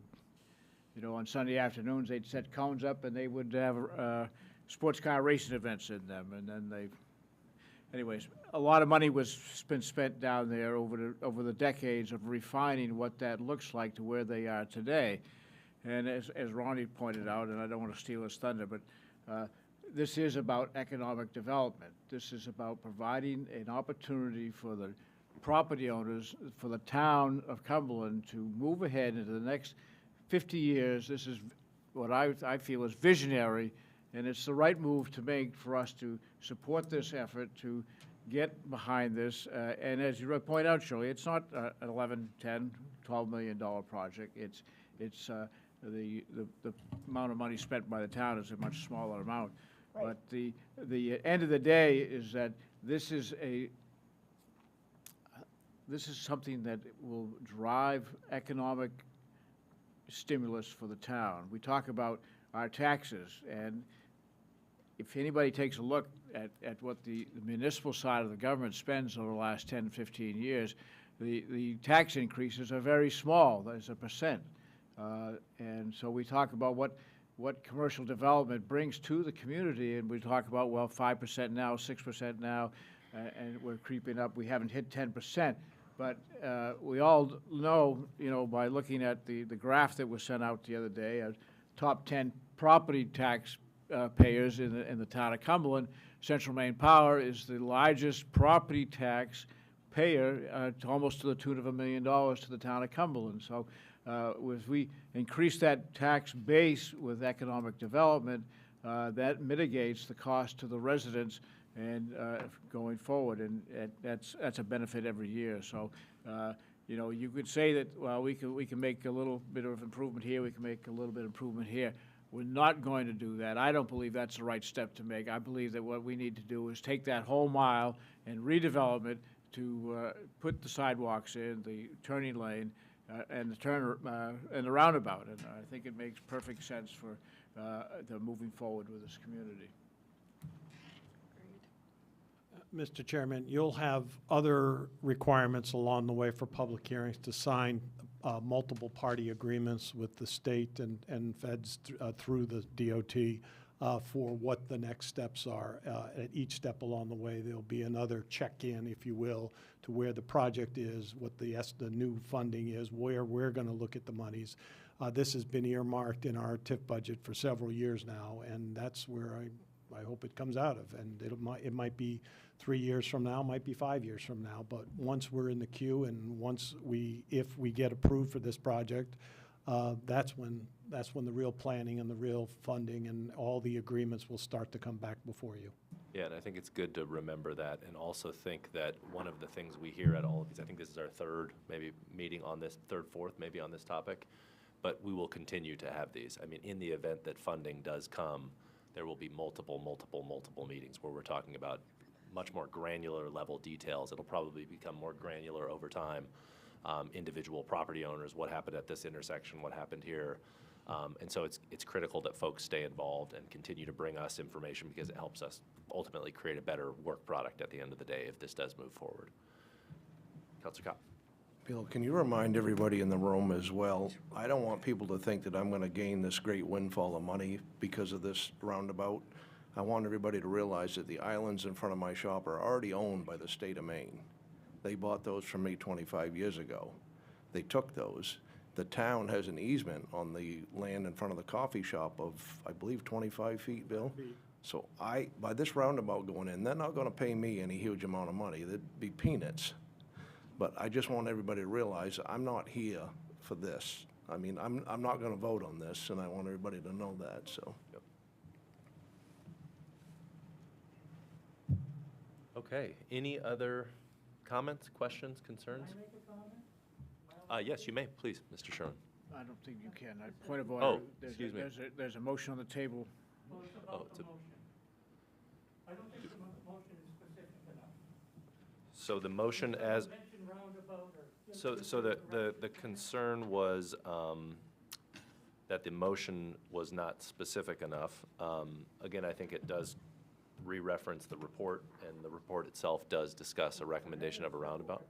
you know, on Sunday afternoons, they'd set cones up and they would have sports car racing events in them, and then anyways, a lot of money was been spent down there over the decades of refining what that looks like to where they are today. And as Ronnie pointed out, and I don't want to steal his thunder, but this is about economic development. This is about providing an opportunity for the property owners, for the town of Cumberland to move ahead into the next 50 years. This is what I feel is visionary, and it's the right move to make for us to support this effort, to get behind this. And as you point out, Shirley, it's not an $11, $10, $12 million project. It's the amount of money spent by the town is a much smaller amount. Right. But the end of the day is that this is something that will drive economic stimulus for the town. We talk about our taxes, and if anybody takes a look at what the municipal side of the government spends over the last 10, 15 years, the tax increases are very small as a percent. And so we talk about what commercial development brings to the community, and we talk about, well, 5% now, 6% now, and we're creeping up. We haven't hit 10%. But we all know, you know, by looking at the graph that was sent out the other day, top 10 property tax payers in the town of Cumberland, Central Maine Power is the largest property tax payer, almost to the tune of $1 million to the town of Cumberland. So as we increase that tax base with economic development, that mitigates the cost to the residents and going forward, and that's a benefit every year. So you know, you could say that, well, we can make a little bit of improvement here, we can make a little bit of improvement here. We're not going to do that. I don't believe that's the right step to make. I believe that what we need to do is take that whole mile and redevelop it to put the sidewalks in, the turning lane, and the roundabout. And I think it makes perfect sense for the moving forward with this community. Mr. Chairman, you'll have other requirements along the way for public hearings to sign multiple party agreements with the state and feds through the DOT for what the next steps are. At each step along the way, there'll be another check-in, if you will, to where the project is, what the new funding is, where we're going to look at the monies. This has been earmarked in our TIF budget for several years now, and that's where I hope it comes out of. And it might be 3 years from now, might be 5 years from now, but once we're in the queue and if we get approved for this project, that's when the real planning and the real funding and all the agreements will start to come back before you. Yeah, and I think it's good to remember that, and also think that one of the things we hear at all of these, I think this is our third, maybe meeting on this, fourth, maybe on this topic, but we will continue to have these. I mean, in the event that funding does come, there will be multiple meetings where we're talking about much more granular level details. It'll probably become more granular over time. Individual property owners, what happened at this intersection, what happened here. And so it's critical that folks stay involved and continue to bring us information, because it helps us ultimately create a better work product at the end of the day if this does move forward. Councilor Kopp. Bill, can you remind everybody in the room as well, I don't want people to think that I'm going to gain this great windfall of money because of this roundabout. I want everybody to realize that the islands in front of my shop are already owned by the state of Maine. They bought those from me 25 years ago. They took those. The town has an easement on the land in front of the coffee shop of, I believe, 25 feet, Bill? So by this roundabout going in, they're not going to pay me any huge amount of money. That'd be peanuts. But I just want everybody to realize I'm not here for this. I mean, I'm not going to vote on this, and I want everybody to know that, so. Yep. Okay, any other comments, questions, concerns? Can I make a comment? Yes, you may, please, Mr. Sherman. I don't think you can. Point of order. Oh, excuse me. There's a motion on the table. Oh, it's a, I don't think the motion is specific enough. so the motion as, so the concern was that the motion was not specific enough. Again, I think it does re-reference the report, and the report itself does discuss a recommendation of a roundabout.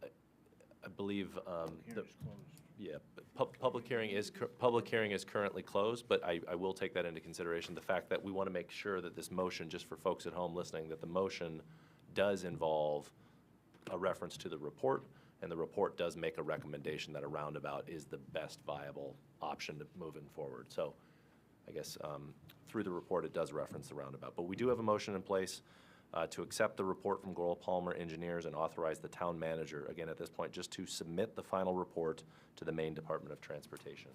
I believe, yeah, public hearing is currently closed, but I will take that into consideration. The fact that we want to make sure that this motion, just for folks at home listening, that the motion does involve a reference to the report, and the report does make a recommendation that a roundabout is the best viable option to moving forward. So I guess through the report, it does reference the roundabout. But we do have a motion in place to accept the report from Goral Palmer Engineers and authorize the town manager, again at this point, just to submit the final report to the Maine Department of Transportation.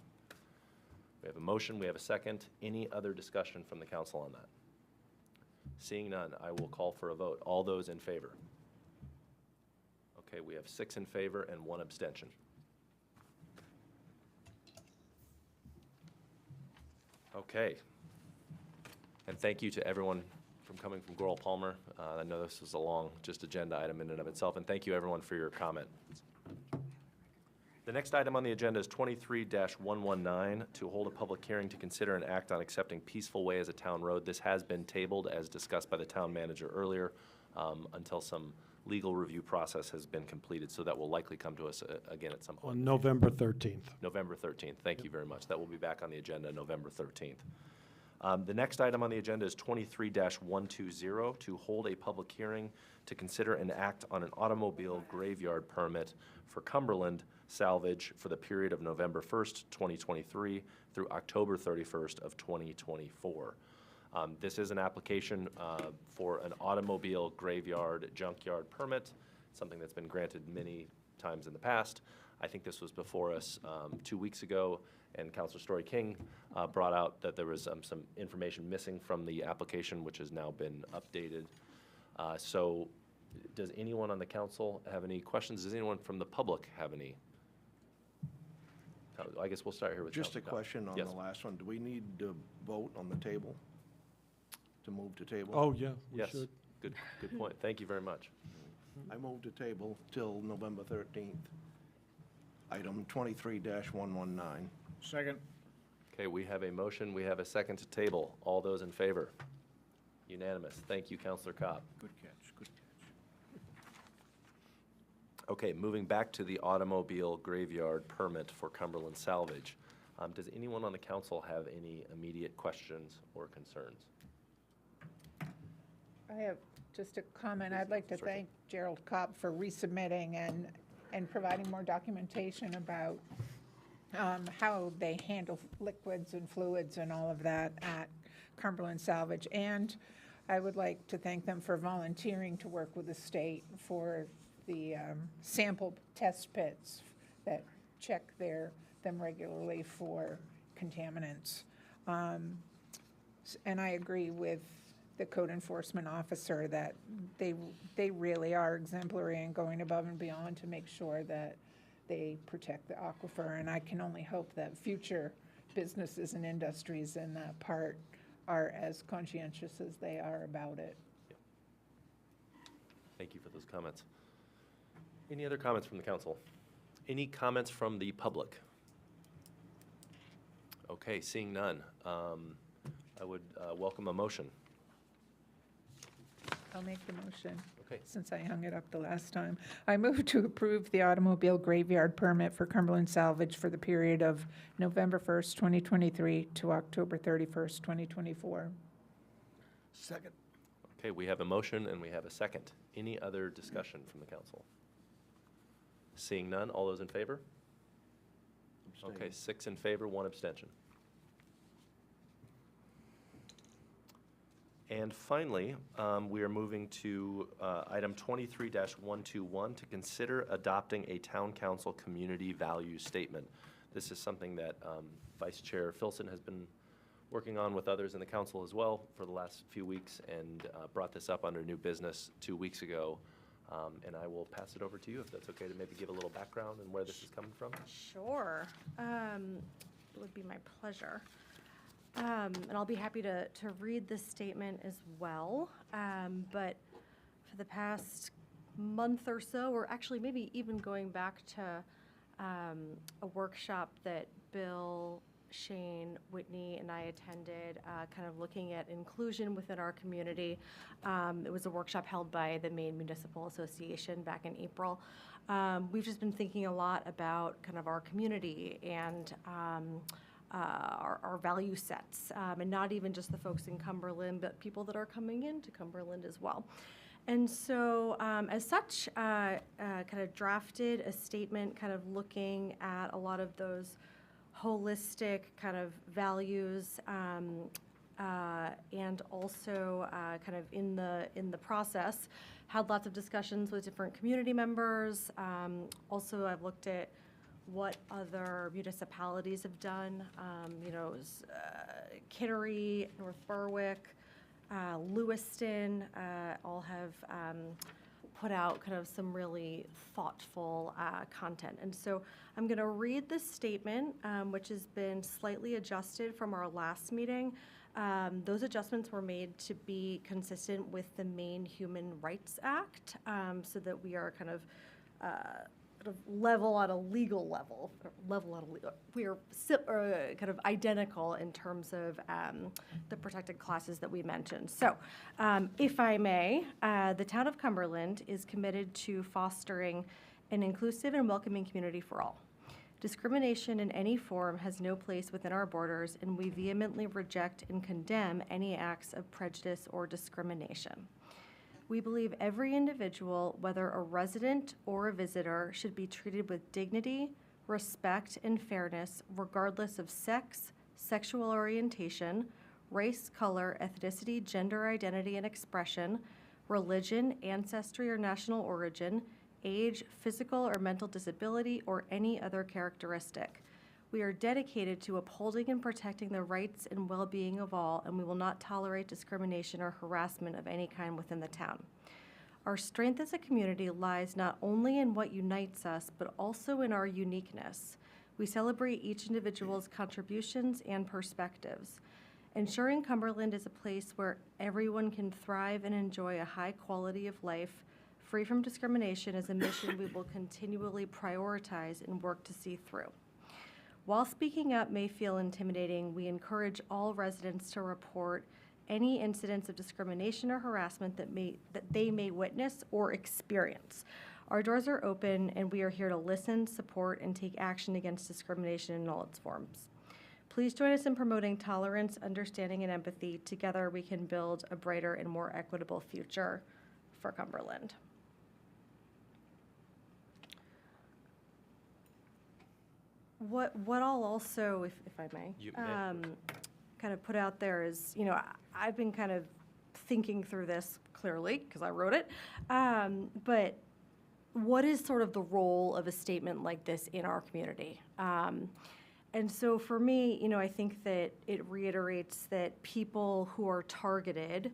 We have a motion, we have a second. Any other discussion from the council on that? Seeing none, I will call for a vote. All those in favor? Okay, we have 6 in favor and 1 abstention. Okay. And thank you to everyone from coming from Goral Palmer. I know this was a long, just agenda item in and of itself, and thank you everyone for your comment. The next item on the agenda is 23-119, to hold a public hearing to consider and act on accepting Peaceful Way as a town road. This has been tabled, as discussed by the town manager earlier, until some legal review process has been completed, so that will likely come to us again at some point. On November 13th. November 13th. Thank you very much. That will be back on the agenda November 13th. The next item on the agenda is 23-120, to hold a public hearing to consider and act on an automobile graveyard permit for Cumberland Salvage for the period of November 1st, 2023 through October 31st of 2024. This is an application for an automobile graveyard junkyard permit, something that's been granted many times in the past. I think this was before us 2 weeks ago, and Councilor Story King brought out that there was some information missing from the application, which has now been updated. So Does anyone on the council have any questions? Does anyone from the public have any? I guess we'll start here with Just a Councilor Cobb. question on Yes. the last one. Do we need to vote on the table? To move to table? Oh, yeah, we Yes, should. good point. Thank you very much. I move to table till November 13th. Item 23-119. Second. Okay, we have a motion, we have a second to table. All those in favor? Unanimous. Thank you, Councilor Cobb. Good catch, good catch. Okay, moving back to the automobile graveyard permit for Cumberland Salvage. Does anyone on the council have any immediate questions or concerns? I have just a comment. I'd like to thank Gerald Kopp for resubmitting and providing more documentation about how they handle liquids and fluids and all of that at Cumberland Salvage. And I would like to thank them for volunteering to work with the state for the sample test pits that check them regularly for contaminants. And I agree with the code enforcement officer that they really are exemplary and going above and beyond to make sure that they protect the aquifer. And I can only hope that future businesses and industries in that part are as conscientious as they are about it. Thank you for those comments. Any other comments from the council? Any comments from the public? Okay, seeing none, I would welcome a motion. I'll make the motion. Okay. Since I hung it up the last time. I move to approve the automobile graveyard permit for Cumberland Salvage for the period of November 1st, 2023 to October 31st, 2024. Second. Okay, we have a motion and we have a second. Any other discussion from the council? Seeing none, all those in favor? Abstain. Okay, 6 in favor, 1 abstention. And finally, we are moving to item 23-121 to consider adopting a town council community value statement. This is something that Vice Chair Filson has been working on with others in the council as well for the last few weeks, and brought this up under new business 2 weeks ago. And I will pass it over to you if that's okay to maybe give a little background and where this is coming from. Sure. It would be my pleasure. And I'll be happy to read this statement as well. But for the past month or so, or actually maybe even going back to a workshop that Bill, Shane, Whitney, and I attended, kind of looking at inclusion within our community. It was a workshop held by the Maine Municipal Association back in April. We've just been thinking a lot about kind of our community and our value sets, and not even just the folks in Cumberland, but people that are coming into Cumberland as well. And so, as such, kind of drafted a statement kind of looking at a lot of those holistic kind of values, and also kind of in the process, had lots of discussions with different community members. Also, I've looked at what other municipalities have done. Kittery, North Berwick, Lewiston, all have put out kind of some really thoughtful content. And so I'm going to read this statement, which has been slightly adjusted from our last meeting. Those adjustments were made to be consistent with the Maine Human Rights Act, so that we are kind of level on a legal level, we are kind of identical in terms of the protected classes that we mentioned. So, if I may, the town of Cumberland is committed to fostering an inclusive and welcoming community for all. Discrimination in any form has no place within our borders, and we vehemently reject and condemn any acts of prejudice or discrimination. We believe every individual, whether a resident or a visitor, should be treated with dignity, respect, and fairness, regardless of sex, sexual orientation, race, color, ethnicity, gender identity and expression, religion, ancestry or national origin, age, physical or mental disability, or any other characteristic. We are dedicated to upholding and protecting the rights and well-being of all, and we will not tolerate discrimination or harassment of any kind within the town. Our strength as a community lies not only in what unites us, but also in our uniqueness. We celebrate each individual's contributions and perspectives. Ensuring Cumberland is a place where everyone can thrive and enjoy a high quality of life, free from discrimination, is a mission we will continually prioritize and work to see through. While speaking up may feel intimidating, we encourage all residents to report any incidents of discrimination or harassment that they may witness or experience. Our doors are open, and we are here to listen, support, and take action against discrimination in all its forms. Please join us in promoting tolerance, understanding, and empathy. Together, we can build a brighter and more equitable future for Cumberland. What I'll also, if I may, You may. kind of put out there is, I've been kind of thinking through this clearly because I wrote it, but what is sort of the role of a statement like this in our community? And so for me, I think that it reiterates that people who are targeted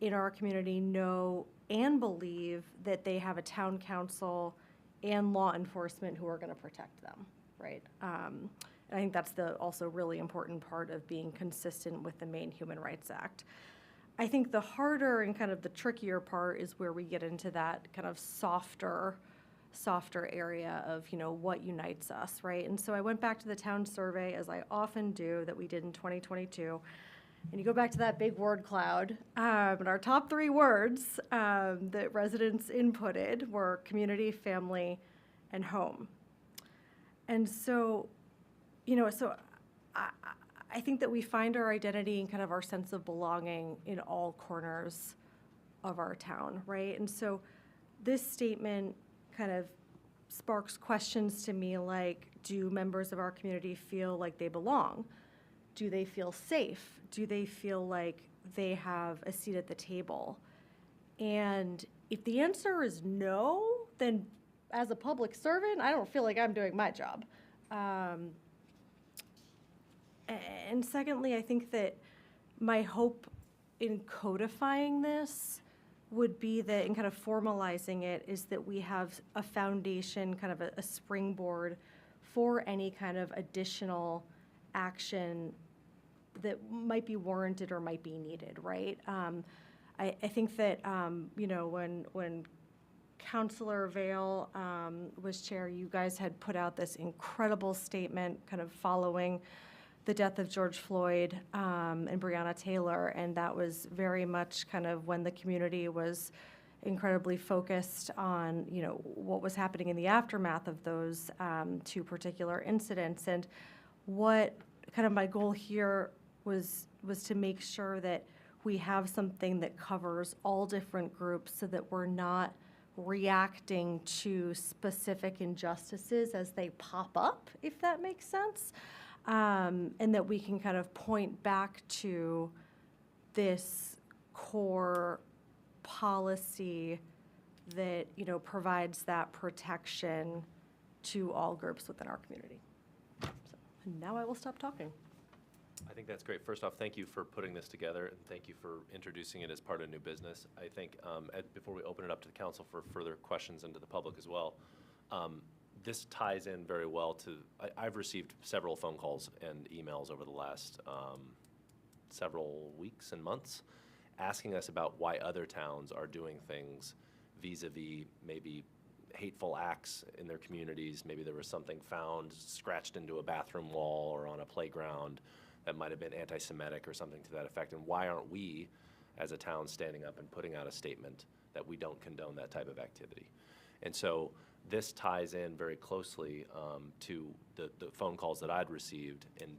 in our community know and believe that they have a town council and law enforcement who are going to protect them, right? And I think that's the also really important part of being consistent with the Maine Human Rights Act. I think the harder and kind of the trickier part is where we get into that kind of softer area of, what unites us, right? And so I went back to the town survey, as I often do, that we did in 2022. And you go back to that big word cloud, and our top 3 words that residents inputted were community, family, and home. And so, I think that we find our identity and kind of our sense of belonging in all corners of our town, right? And so this statement kind of sparks questions to me like, do members of our community feel like they belong? Do they feel safe? Do they feel like they have a seat at the table? And if the answer is no, then as a public servant, I don't feel like I'm doing my job. And secondly, I think that my hope in codifying this would be that, in kind of formalizing it, is that we have a foundation, kind of a springboard for any kind of additional action that might be warranted or might be needed, right? I think that, when Councilor Vail was chair, you guys had put out this incredible statement kind of following the death of George Floyd and Breonna Taylor, and that was very much kind of when the community was incredibly focused on, what was happening in the aftermath of those 2 particular incidents. And what kind of my goal here was to make sure that we have something that covers all different groups so that we're not reacting to specific injustices as they pop up, if that makes sense. And that we can kind of point back to this core policy that, provides that protection to all groups within our community. So, and now I will stop talking. I think that's great. First off, thank you for putting this together, and thank you for introducing it as part of new business. I think before we open it up to the council for further questions and to the public as well, this ties in very well to, I've received several phone calls and emails over the last several weeks and months asking us about why other towns are doing things vis-a-vis maybe hateful acts in their communities. Maybe there was something found scratched into a bathroom wall or on a playground that might have been anti-Semitic or something to that effect. And why aren't we, as a town, standing up and putting out a statement that we don't condone that type of activity? And so this ties in very closely to the phone calls that I'd received and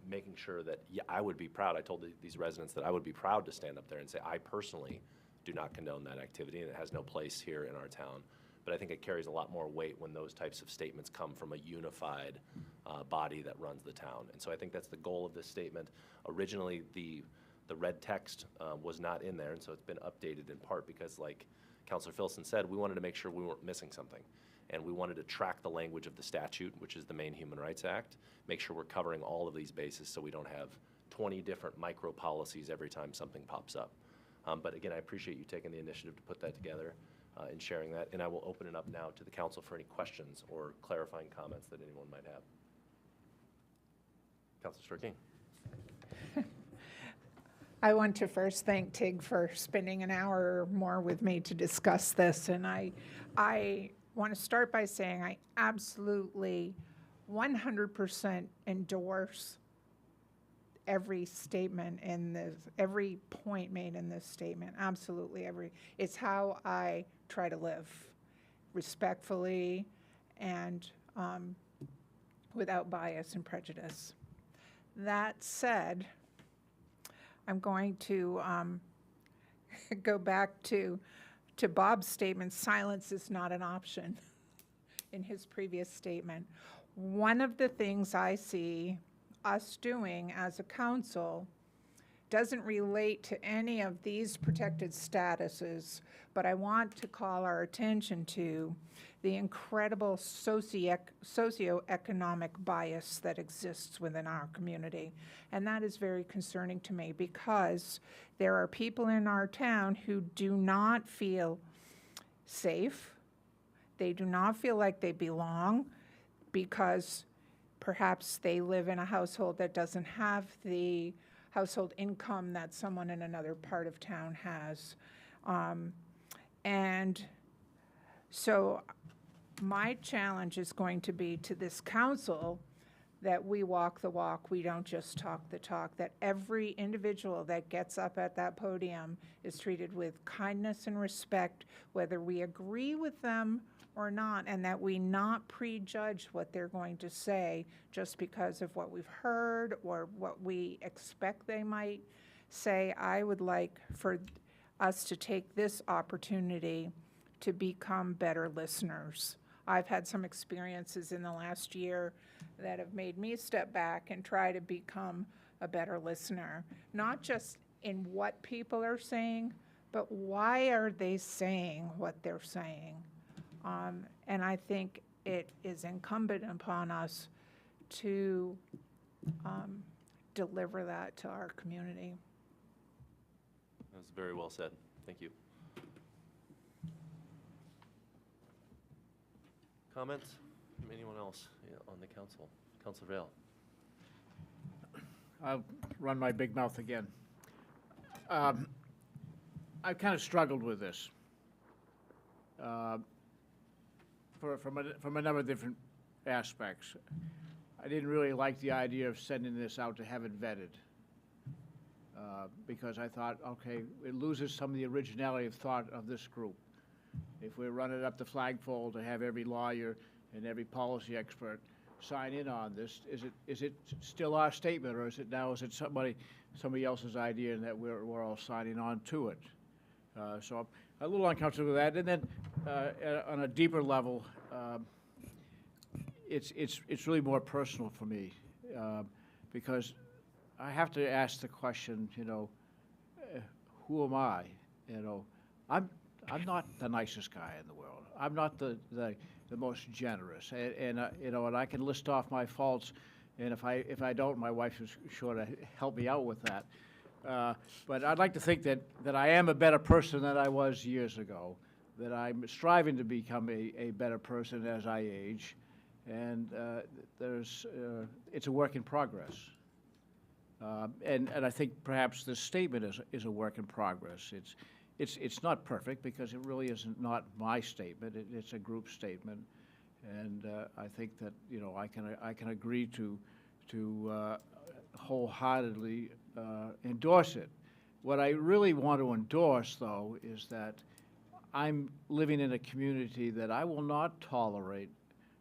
making sure that, I would be proud. I told these residents that I would be proud to stand up there and say, I personally do not condone that activity, and it has no place here in our town. But I think it carries a lot more weight when those types of statements come from a unified body that runs the town. And so I think that's the goal of this statement. Originally, the red text was not in there, and so it's been updated in part because, like Councilor Filson said, we wanted to make sure we weren't missing something. And we wanted to track the language of the statute, which is the Maine Human Rights Act, make sure we're covering all of these bases so we don't have 20 different micro policies every time something pops up. But again, I appreciate you taking the initiative to put that together. in sharing that. And I will open it up now to the council for any questions or clarifying comments that anyone might have. Councilor King. I want to first thank TIG for spending an hour or more with me to discuss this, and I want to start by saying I absolutely 100% endorse every statement in this, every point made in this statement, absolutely it's how I try to live, respectfully and without bias and prejudice. That said, I'm going to go back to Bob's statement, silence is not an option, in his previous statement. One of the things I see us doing as a council doesn't relate to any of these protected statuses, but I want to call our attention to the incredible socioeconomic bias that exists within our community. And that is very concerning to me because there are people in our town who do not feel safe. They do not feel like they belong because perhaps they live in a household that doesn't have the household income that someone in another part of town has. And so my challenge is going to be to this council that we walk the walk, we don't just talk the talk, that every individual that gets up at that podium is treated with kindness and respect, whether we agree with them or not, and that we not prejudge what they're going to say just because of what we've heard or what we expect they might say. I would like for us to take this opportunity to become better listeners. I've had some experiences in the last year that have made me step back and try to become a better listener, not just in what people are saying, but why are they saying what they're saying? And I think it is incumbent upon us to deliver that to our community. That was very well said. Thank you. Comments from anyone else on the council? Councilor Vail. I'll run my big mouth again. I've kind of struggled with this from a number of different aspects. I didn't really like the idea of sending this out to have it vetted because I thought, okay, it loses some of the originality of thought of this group. If we run it up the flagpole to have every lawyer and every policy expert sign in on this, is it still our statement, or is it somebody else's idea and that we're all signing on to it? So I'm a little uncomfortable with that. And then on a deeper level, it's really more personal for me because I have to ask the question, who am I? I'm not the nicest guy in the world. I'm not the most generous, and I can list off my faults, and if I don't, my wife is sure to help me out with that. But I'd like to think that I am a better person than I was years ago, that I'm striving to become a better person as I age, and it's a work in progress. And I think perhaps this statement is a work in progress. It's not perfect because it really isn't not my statement. It's a group statement, and I think that I can agree to wholeheartedly endorse it. What I really want to endorse, though, is that I'm living in a community that I will not tolerate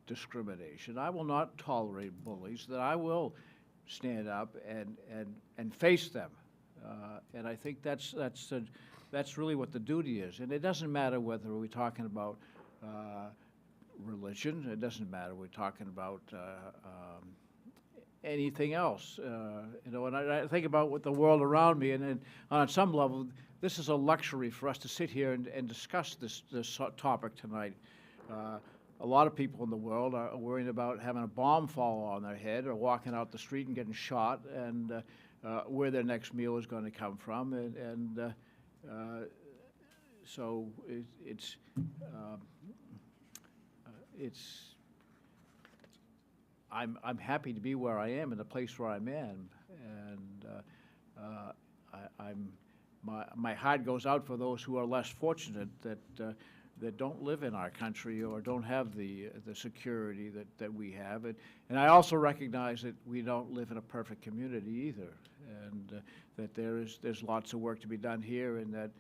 discrimination. I will not tolerate bullies. That I will stand up and face them, and I think that's really what the duty is. And it doesn't matter whether we're talking about religion. It doesn't matter we're talking about anything else. And I think about what the world around me, and on some level, this is a luxury for us to sit here and discuss this topic tonight. A lot of people in the world are worrying about having a bomb fall on their head or walking out the street and getting shot, and where their next meal is going to come from. And so I'm happy to be where I am in the place where I'm in, and my heart goes out for those who are less fortunate that don't live in our country or don't have the security that we have. And I also recognize that we don't live in a perfect community either, and that there's lots of work to be done here, and that,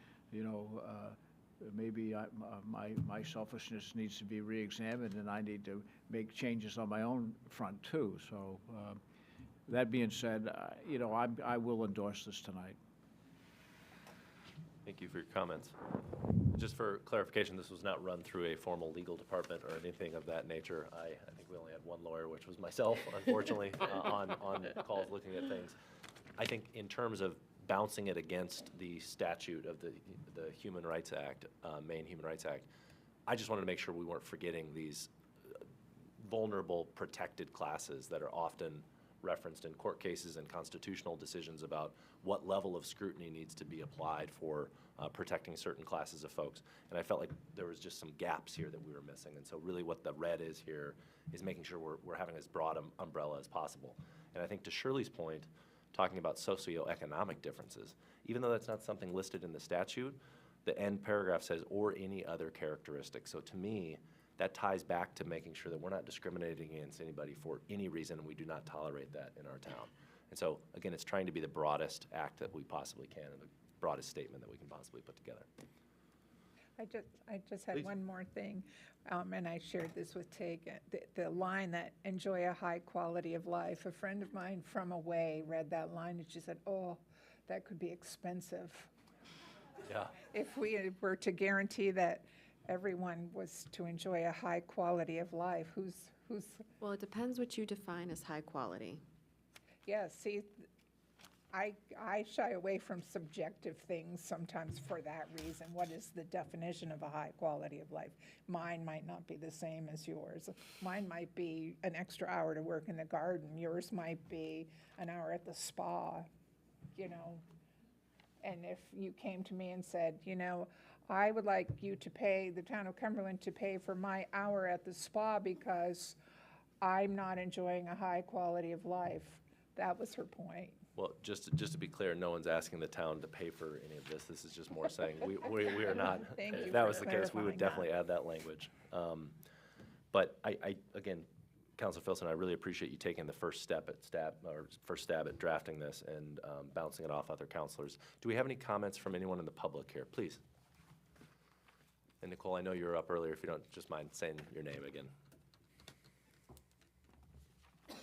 maybe my selfishness needs to be re-examined, and I need to make changes on my own front too. So that being said, I will endorse this tonight. Thank you for your comments. Just for clarification, this was not run through a formal legal department or anything of that nature. I think we only had one lawyer, which was myself, unfortunately, on calls looking at things. I think in terms of bouncing it against the statute of the Human Rights Act, Maine Human Rights Act, I just wanted to make sure we weren't forgetting these vulnerable, protected classes that are often referenced in court cases and constitutional decisions about what level of scrutiny needs to be applied for protecting certain classes of folks. And I felt like there was just some gaps here that we were missing. And so really what the red is here is making sure we're having as broad an umbrella as possible. And I think to Shirley's point, talking about socioeconomic differences, even though that's not something listed in the statute, the end paragraph says, or any other characteristic. So to me, that ties back to making sure that we're not discriminating against anybody for any reason, and we do not tolerate that in our town. And so, again, it's trying to be the broadest act that we possibly can and the broadest statement that we can possibly put together. I just had Please. one more thing, and I shared this with Tig. The line that enjoy a high quality of life. A friend of mine from away read that line and she said, "Oh, that could be expensive." Yeah. If we were to guarantee that everyone was to enjoy a high quality of life, who's? Well, it depends what you define as high quality. Yeah, see, I shy away from subjective things sometimes for that reason. What is the definition of a high quality of life? Mine might not be the same as yours. Mine might be an extra hour to work in the garden. Yours might be an hour at the spa, And if you came to me and said, I would like you to pay, the town of Cumberland to pay for my hour at the spa because I'm not enjoying a high quality of life. That was her point. Well, just to be clear, no one's asking the town to pay for any of this. This is just more saying we are not. Thank you If that for was the case, we would clarifying definitely add that language. But I again, Councilor Filson, I really appreciate you taking the first stab at drafting this and bouncing it off other councilors. Do we have any comments from anyone in the public here? Please. And Nicole, I know you were up earlier. If you don't just mind saying your name again. Okay,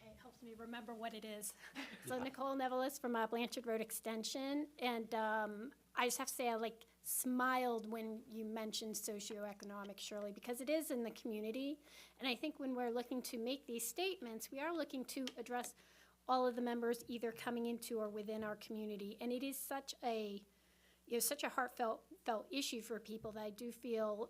it helps me remember what it is. So Nicole Nevelis from Blanchard Road Extension, and I just have to say I smiled when you mentioned socioeconomic, Shirley, because it is in the community, and I think when we're looking to make these statements, we are looking to address all of the members either coming into or within our community, and it is such a heartfelt issue for people that I do feel,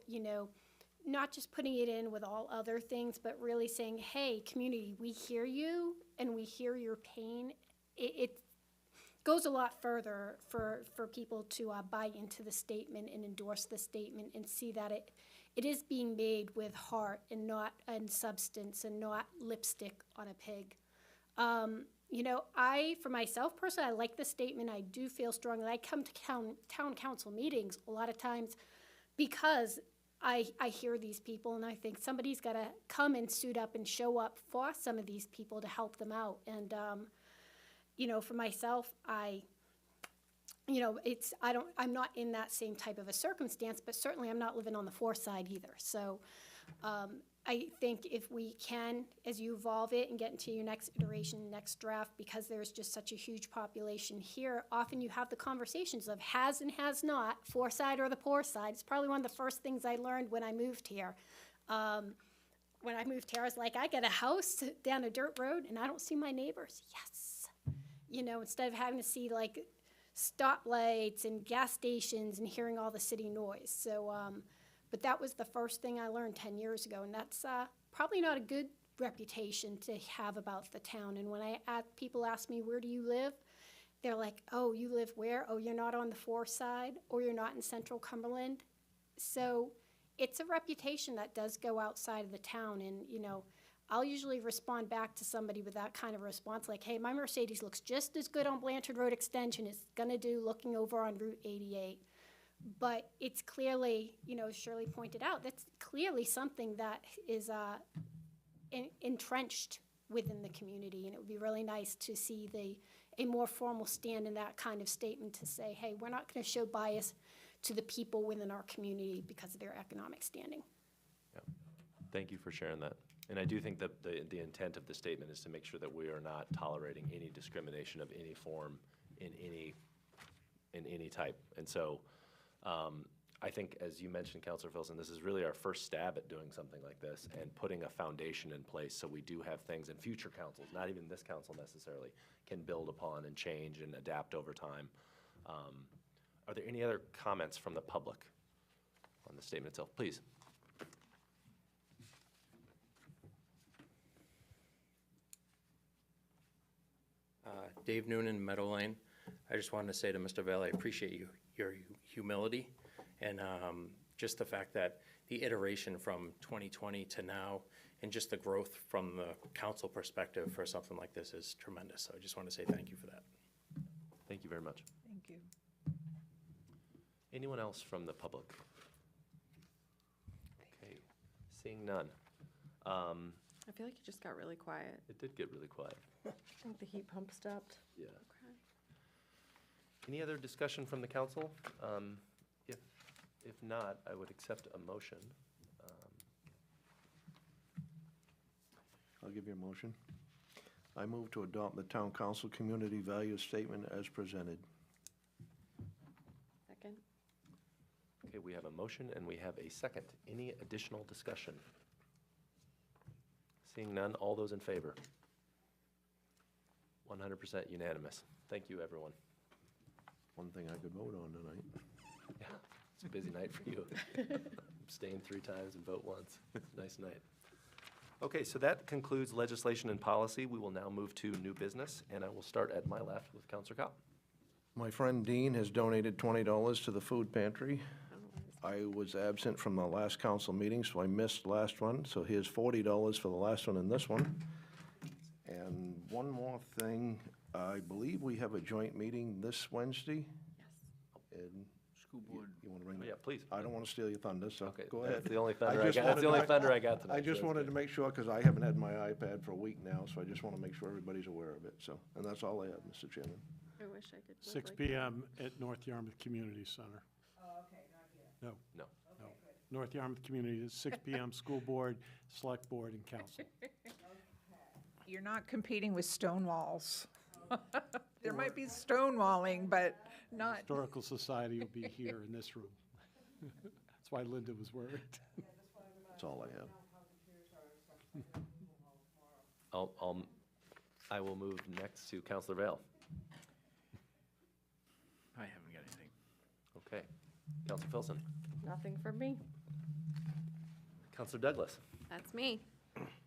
not just putting it in with all other things, but really saying, hey, community, we hear you and we hear your pain. It goes a lot further for people to buy into the statement and endorse the statement and see that it is being made with heart and not in substance and not lipstick on a pig. For myself personally, I like the statement. I do feel strongly. I come to town council meetings a lot of times because I hear these people and I think somebody's got to come and suit up and show up for some of these people to help them out. And, for myself, I'm not in that same type of a circumstance, but certainly I'm not living on the force side either. So, I think if we can, as you evolve it and get into your next iteration, next draft, because there's just such a huge population here, often you have the conversations of has and has not, force side or the poor side. It's probably one of the first things I learned when I moved here. When I moved here, I was like, I got a house down a dirt road and I don't see my neighbors. Yes. Instead of having to see stoplights and gas stations and hearing all the city noise. So, but that was the first thing I learned 10 years ago, and that's probably not a good reputation to have about the town. And when people ask me, where do you live? they're like, oh, you live where? Oh, you're not on the 4 side, or you're not in central Cumberland. So it's a reputation that does go outside of the town, and, you know, I'll usually respond back to somebody with that kind of response, like, hey, my Mercedes looks just as good on Blanchard Road Extension as it's gonna do looking over on Route 88. But it's clearly, you know, as Shirley pointed out, that's clearly something that is entrenched within the community, and it would be really nice to see a more formal stand in that kind of statement to say, hey, we're not gonna show bias to the people within our community because of their economic standing. Yeah. Thank you for sharing that. And I do think that the intent of the statement is to make sure that we are not tolerating any discrimination of any form in any type. And so I think, as you mentioned, Councilor Filson, this is really our first stab at doing something like this and putting a foundation in place so we do have things, and future councils, not even this council necessarily, can build upon and change and adapt over time. Are there any other comments from the public on the statement itself? Please. Dave Noonan, Meadow Lane. I just wanted to say to Mr. Vale, I appreciate your humility and just the fact that the iteration from 2020 to now and just the growth from the council perspective for something like this is tremendous. So I just want to say thank you for that. Thank you very much. Thank you. Anyone else from the public? Okay, seeing none. I feel like you just got really quiet. It did get really quiet. I think the heat pump stopped. Yeah. Any other discussion from the council? If not, I would accept a motion. I'll give you a motion. I move to adopt the town council community values statement as presented. Second. Okay, we have a motion and we have a second. Any additional discussion? Seeing none, all those in favor? 100% unanimous. Thank you, everyone. One thing I could vote on tonight. Yeah, it's a busy night for you. Abstain 3 times and vote once. Nice night. Okay, so that concludes legislation and policy. We will now move to new business, and I will start at my left with Councilor Cobb. My friend Dean has donated $20 to the food pantry. I was absent from the last council meeting, so I missed last one. So here's $40 for the last one and this one. And one more thing, I believe we have a joint meeting this Wednesday. Yes. And School board. you want to ring? Oh, yeah, please. I don't want to steal your thunder, so Okay, go ahead. that's the only thunder I just got. That's the only wanted- thunder I got tonight. I so just that's wanted good. to make sure, because I haven't had my iPad for a week now, so I just want to make sure everybody's aware of it, so. And that's all I have, Mr. Chairman. I wish I could. live 6 like that. PM at North Yarmouth Community Center. Oh, okay, not here. No, No. no. North Yarmouth Community, is 6 PM, school board, select board, and council. You're not competing with stone walls. There might be stonewalling, but not, Historical Society will be here in this room. That's why Linda was worried. That's all I have. I will move next to Councilor Vale. I haven't got anything. Okay. Councilor Filson. Nothing for me. Councilor Douglas. That's me.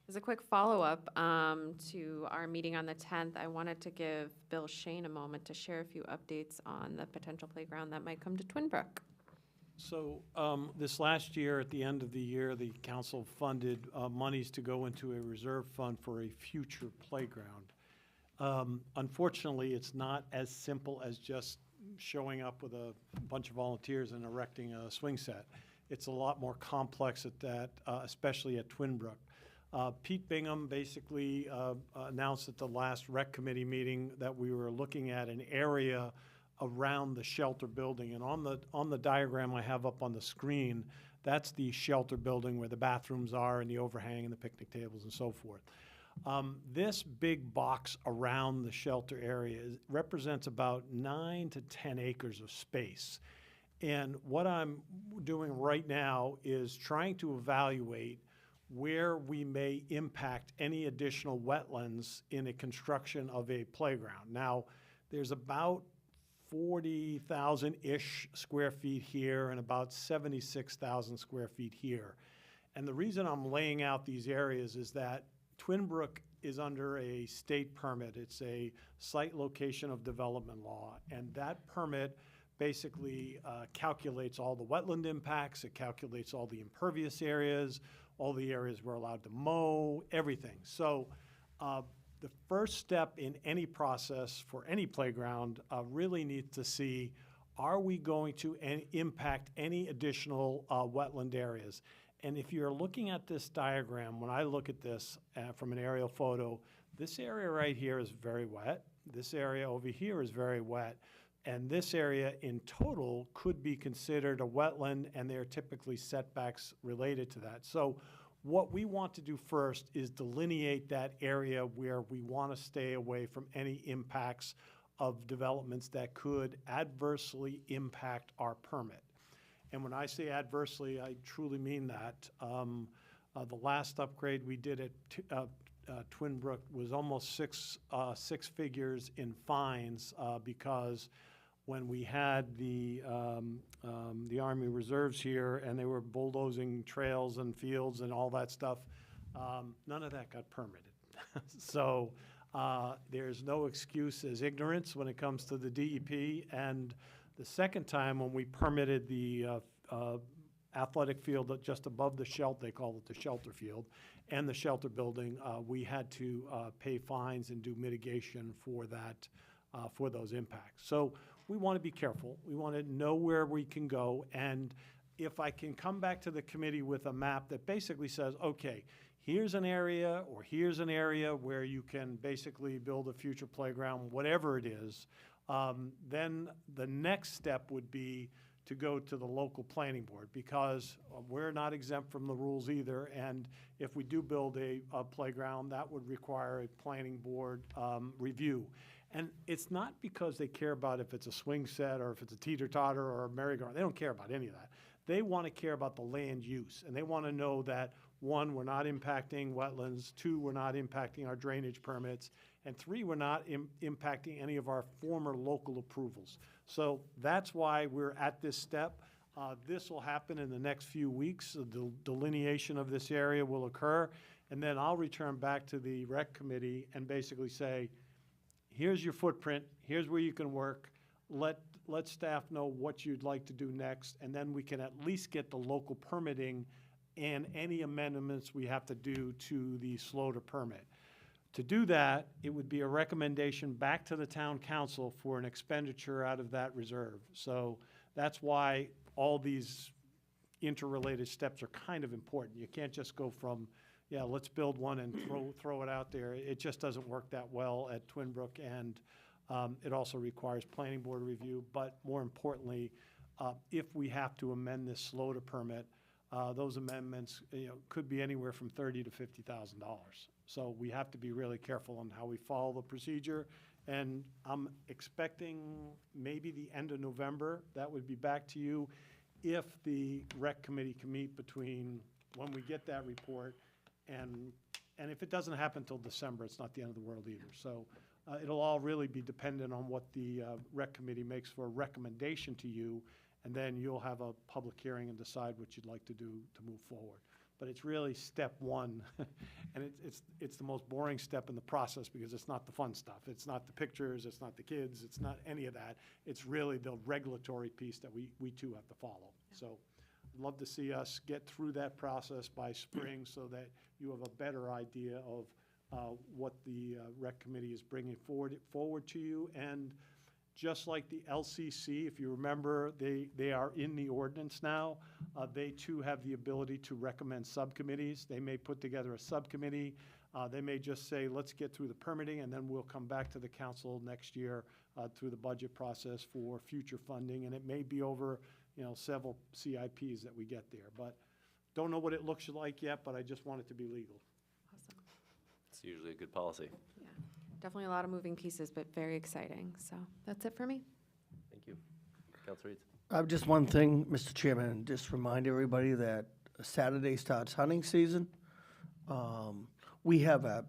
As a quick follow-up to our meeting on the 10th, I wanted to give Bill Shane a moment to share a few updates on the potential playground that might come to Twinbrook. So this last year, at the end of the year, the council funded monies to go into a reserve fund for a future playground. Unfortunately, it's not as simple as just showing up with a bunch of volunteers and erecting a swing set. It's a lot more complex at that, especially at Twinbrook. Pete Bingham basically announced at the last rec committee meeting that we were looking at an area around the shelter building. And on the diagram I have up on the screen, that's the shelter building where the bathrooms are and the overhang and the picnic tables and so forth. This big box around the shelter area represents about 9 to 10 acres of space. And what I'm doing right now is trying to evaluate where we may impact any additional wetlands in a construction of a playground. Now, there's about 40,000-ish square feet here and about 76,000 square feet here. And the reason I'm laying out these areas is that Twinbrook is under a state permit. It's a site location of development law, and that permit basically calculates all the wetland impacts, it calculates all the impervious areas, all the areas we're allowed to mow, everything. So the first step in any process for any playground really needs to see, are we going to impact any additional wetland areas? And if you're looking at this diagram, when I look at this from an aerial photo, this area right here is very wet. This area over here is very wet. And this area in total could be considered a wetland, and there are typically setbacks related to that. So what we want to do first is delineate that area where we want to stay away from any impacts of developments that could adversely impact our permit. And when I say adversely, I truly mean that. The last upgrade we did at Twin Brook was almost six figures in fines because when we had the Army Reserves here and they were bulldozing trails and fields and all that stuff, none of that got permitted. So there's no excuse as ignorance when it comes to the DEP. And the second time when we permitted the athletic field just above the shelter, they call it the shelter field, and the shelter building, we had to pay fines and do mitigation for that, for those impacts. So we want to be careful. We want to know where we can go. And if I can come back to the committee with a map that basically says, okay, here's an area or here's an area where you can basically build a future playground, whatever it is, then the next step would be to go to the local planning board, because we're not exempt from the rules either. And if we do build a playground, that would require a planning board review. And it's not because they care about if it's a swing set or if it's a teeter-totter or a merry-go-round. They don't care about any of that. They want to care about the land use, and they want to know that, one, we're not impacting wetlands, two, we're not impacting our drainage permits, and three, we're not impacting any of our former local approvals. So that's why we're at this step. This will happen in the next few weeks. The delineation of this area will occur, and then I'll return back to the rec committee and basically say, here's your footprint, here's where you can work, let staff know what you'd like to do next, and then we can at least get the local permitting and any amendments we have to do to the SLOTA permit. To do that, it would be a recommendation back to the town council for an expenditure out of that reserve. So that's why all these interrelated steps are kind of important. You can't just go from, yeah, let's build one and throw it out there. It just doesn't work that well at Twin Brook, and it also requires planning board review. But more importantly, if we have to amend this SLOTA permit, those amendments, could be anywhere from $30,000 to $50,000. So we have to be really careful on how we follow the procedure. And I'm expecting maybe the end of November, that would be back to you if the rec committee can meet between when we get that report and if it doesn't happen till December, it's not the end of the world either. So it'll all really be dependent on what the rec committee makes for a recommendation to you, and then you'll have a public hearing and decide what you'd like to do to move forward. But it's really step one, and it's the most boring step in the process because it's not the fun stuff. It's not the pictures, it's not the kids, it's not any of that. It's really the regulatory piece that we too have to follow. So I'd love to see us get through that process by spring so that you have a better idea of what the rec committee is bringing forward to you. And just like the LCC, if you remember, they are in the ordinance now. They too have the ability to recommend subcommittees. They may put together a subcommittee. They may just say, let's get through the permitting, and then we'll come back to the council next year through the budget process for future funding. And it may be over, several CIPs that we get there. But don't know what it looks like yet, but I just want it to be legal. Awesome. It's usually a good policy. Yeah, definitely a lot of moving pieces, but very exciting. So that's it for me. Thank you. Councilor Eads. Just one thing, Mr. Chairman, just remind everybody that Saturday starts hunting season. We have a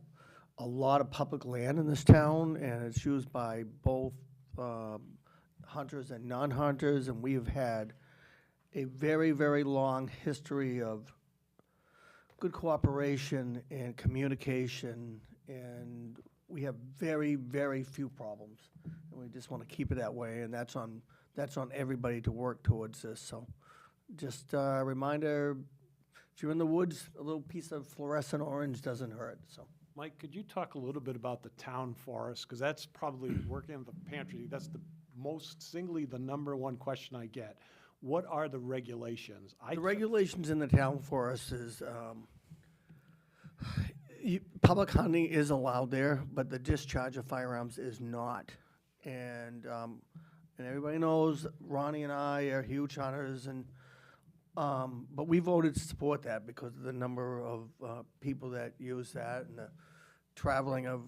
lot of public land in this town, and it's used by both hunters and non-hunters, and we have had a very, very long history of good cooperation and communication and we have very, very few problems. And we just want to keep it that way, and that's on everybody to work towards this. So just a reminder, if you're in the woods, a little piece of fluorescent orange doesn't hurt, so. Mike, could you talk a little bit about the town forest? Because that's probably working in the pantry, that's the the number one question I get. What are the regulations? The regulations in the town forest is, public hunting is allowed there, but the discharge of firearms is not. And everybody knows Ronnie and I are huge hunters, and but we voted to support that because of the number of people that use that and the traveling of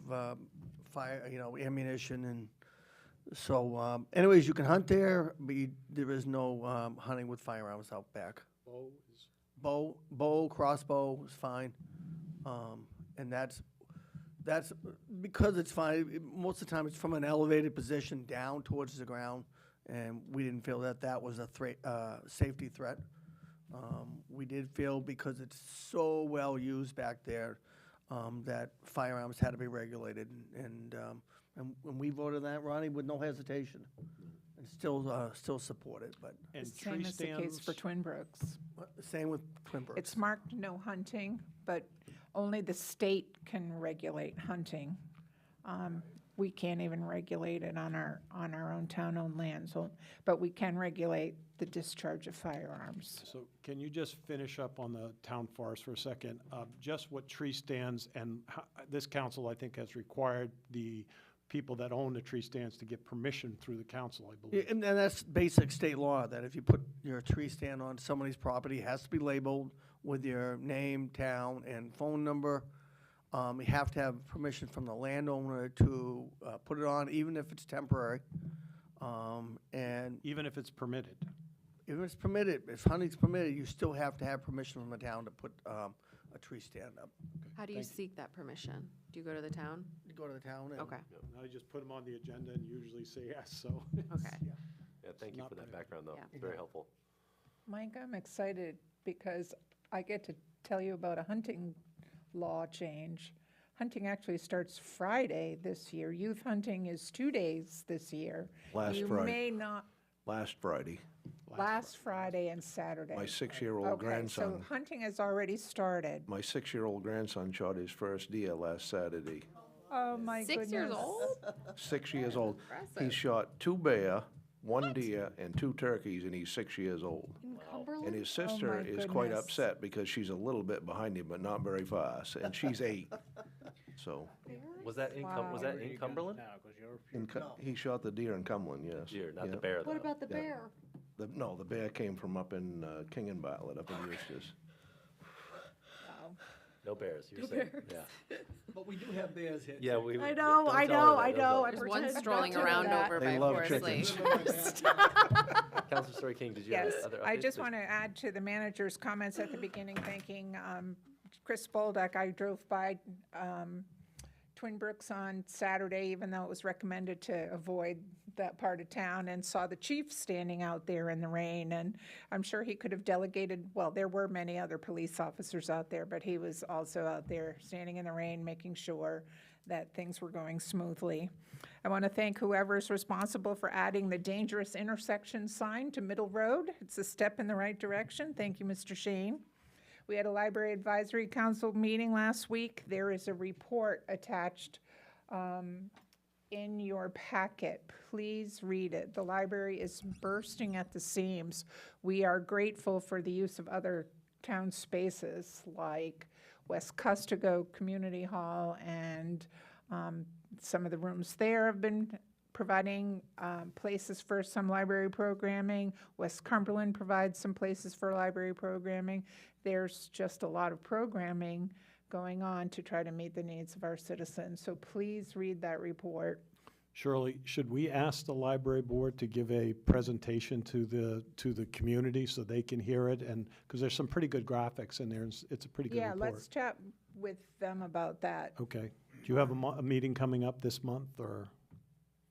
fire, ammunition. And so anyways, you can hunt there, but there is no hunting with firearms out back. Bow, crossbow is fine. And that's because it's fine. Most of the time, it's from an elevated position down towards the ground, and we didn't feel that was a safety threat. We did feel because it's so well used back there that firearms had to be regulated, and we voted that, Ronnie, with no hesitation, and still support it. But And Same tree as the case for stands, Twin Brooks. same with Twin Brooks. It's marked no hunting, but only the state can regulate hunting. We can't even regulate it on our own town-owned land, but we can regulate the discharge of firearms. so can you just finish up on the town forest for a second? Just what tree stands, and this council, I think, has required the people that own the tree stands to get permission through the council, I believe. Yeah, and that's basic state law, that if you put your tree stand on somebody's property, it has to be labeled with your name, town, and phone number. You have to have permission from the landowner to put it on, even if it's temporary. And Even if it's permitted. even if it's permitted, if hunting's permitted, you still have to have permission from the town to put a tree stand up. How do you seek that permission? Do you go to the town? You go to the town and. Okay, Now you just put them on the agenda and usually say yes, so. okay. Yeah, thank you Not for that bad. background, though. Yeah. It's very helpful. Mike, I'm excited because I get to tell you about a hunting law change. Hunting actually starts Friday this year. Youth hunting is 2 days this year. Last You Friday. may not, Last Friday, last Friday and Saturday. my 6-year-old Okay, so grandson, hunting has already started. my 6-year-old grandson shot his first deer last Saturday. Oh, my goodness. 6 years old? 6 years old. He Impressive. shot 2 bear, 1 deer, and 2 turkeys, and he's 6 years old. In Cumberland? And his sister my is quite goodness. upset because she's a little bit behind him, but not very fast, and she's 8. So, Was that in Cumberland? he shot the deer in Cumberland, yes. Deer, not the Yeah. bear, though. What about the Yeah. bear? No, the bear came from up in King and Bartlett, up in Eustis. No bears, you're saying? Yeah. But we do have bears here. Yeah, we. I know, don't I tell know, her I that, know. don't I tell her. There's one pretended not strolling to know around that. over They by love Forest Lake. chickens. Counselor Story King, did you have Yes, other updates? I just Please. want to add to the manager's comments at the beginning, thanking Chris Bolduc. I drove by Twin Brooks on Saturday, even though it was recommended to avoid that part of town, and saw the chief standing out there in the rain. And I'm sure he could have delegated, well, there were many other police officers out there, but he was also out there standing in the rain, making sure that things were going smoothly. I want to thank whoever's responsible for adding the dangerous intersection sign to Middle Road. It's a step in the right direction. Thank you, Mr. Shane. We had a Library Advisory Council meeting last week. There is a report attached in your packet. Please read it. The library is bursting at the seams. We are grateful for the use of other town spaces like West Custago Community Hall, and some of the rooms there have been providing places for some library programming. West Cumberland provides some places for library programming. There's just a lot of programming going on to try to meet the needs of our citizens. So please read that report. Shirley, should we ask the library board to give a presentation to the community so they can hear it? And, because there's some pretty good graphics in there, and it's a pretty good Yeah, report. let's chat with them about that. Okay. Do you have a meeting coming up this month, or,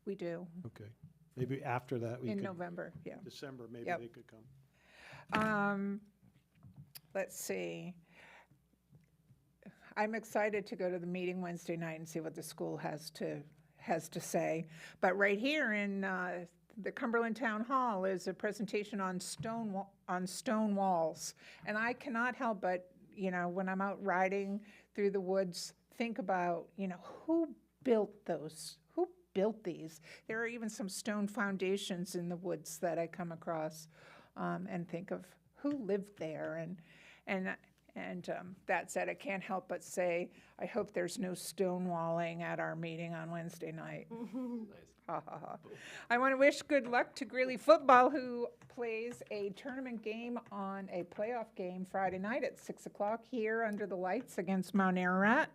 We do, okay. Maybe after that we in could, November, yeah. December, maybe Yep. they could come. Let's see. I'm excited to go to the meeting Wednesday night and see what the school has to say. But right here in the Cumberland Town Hall is a presentation on stone walls. And I cannot help but, when I'm out riding through the woods, think about, who built those? Who built these? There are even some stone foundations in the woods that I come across and think of who lived there. And that said, I can't help but say, I hope there's no stonewalling at our meeting on Wednesday night. Ha, ha, ha. I want to wish good luck to Greeley Football, who plays a tournament game on a playoff game Friday night at 6 o'clock here under the lights against Mount Ararat.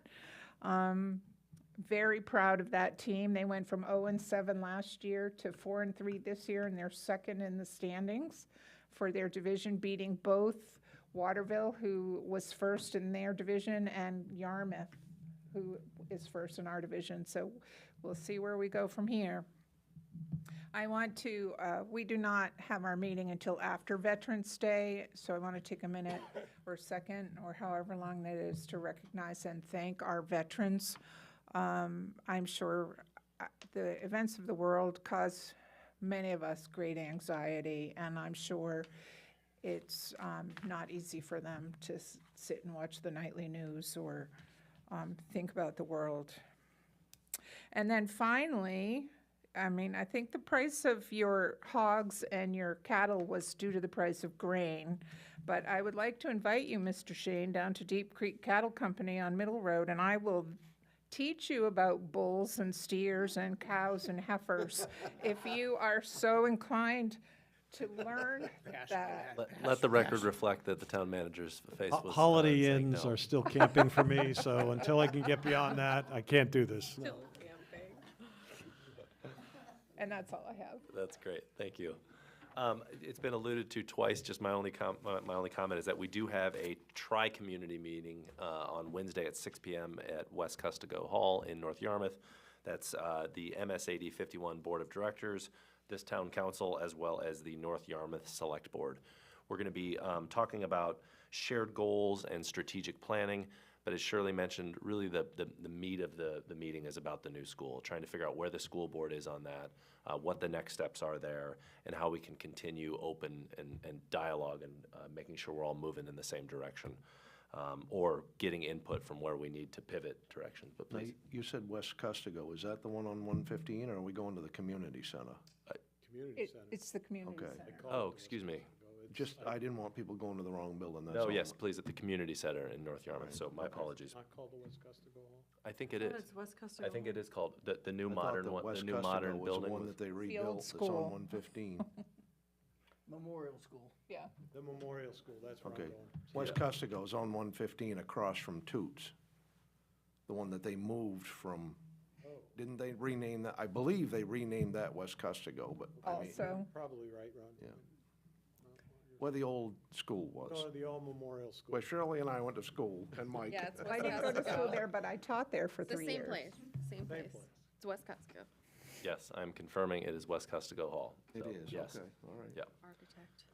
Very proud of that team. They went from 0-7 last year to 4-3 this year, and they're second in the standings for their division, beating both Waterville, who was first in their division, and Yarmouth, who is first in our division. So we'll see where we go from here. I want to, we do not have our meeting until after Veterans Day, so I want to take a minute or second, or however long that is, to recognize and thank our veterans. I'm sure the events of the world cause many of us great anxiety, and I'm sure it's not easy for them to sit and watch the nightly news or think about the world. And then finally, I think the price of your hogs and your cattle was due to the price of grain, but I would like to invite you, Mr. Shane, down to Deep Creek Cattle Company on Middle Road, and I will teach you about bulls and steers and cows and heifers if you are so inclined to learn that. Let the record reflect that the town manager's face was. Holiday saying Inns no. are still camping for me, so until I can get beyond that, I can't do this. And that's all I have. That's great, thank you. It's been alluded to twice, just my only comment is that we do have a tri-community meeting on Wednesday at 6 p.m. at West Custigo Hall in North Yarmouth. That's the MSAD 51 Board of Directors, this town council, as well as the North Yarmouth Select Board. We're going to be talking about shared goals and strategic planning, but as Shirley mentioned, really the meat of the meeting is about the new school, trying to figure out where the school board is on that, what the next steps are there, and how we can continue open and dialogue and making sure we're all moving in the same direction, or getting input from where we need to pivot directions. But Now, please. you said West Custigo, is that the one on 115, or are we going to the community center? It's the community Okay. center. Oh, excuse me. Just, I didn't want people going to the wrong building, that's No, all. yes, please, at the community center in North Yarmouth, so my apologies. Not called the West Custigo Hall? I think it is. It's West Custigo I think it is called, the new I thought modern the one, the West new Custigo modern was building. the one with- that they old rebuilt, that's school. on 115. Memorial School. Yeah. The Memorial School, that's where I'm Okay. going. West Custigo is on 115 across from Toots. The one that they moved from, didn't they rename that? I believe they renamed that West Custigo, but I mean, Also, Probably right, Ron. Yeah. where the old school was. No, the old Memorial School. Where Shirley and I went to school, and Mike. Yeah, it's I West didn't go to school Custigo. there, but I taught there for It's the 3 same years. place, same place. place. It's West Custigo. Yes, I'm confirming it is West Custigo Hall. It So, is, yes. okay, all right. Yeah. Architect.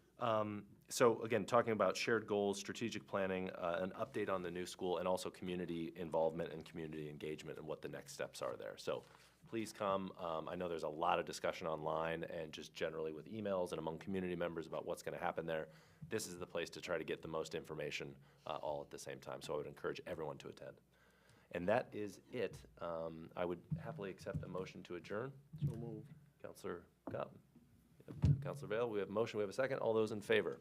So again, talking about shared goals, strategic planning, an update on the new school, and also community involvement and community engagement and what the next steps are there. So please come. I know there's a lot of discussion online and just generally with emails and among community members about what's going to happen there. This is the place to try to get the most information all at the same time. So I would encourage everyone to attend. And that is it. I would happily accept a motion to adjourn. So moved. Counselor Cotton. Counselor Vail, we have a motion, we have a second. All those in favor?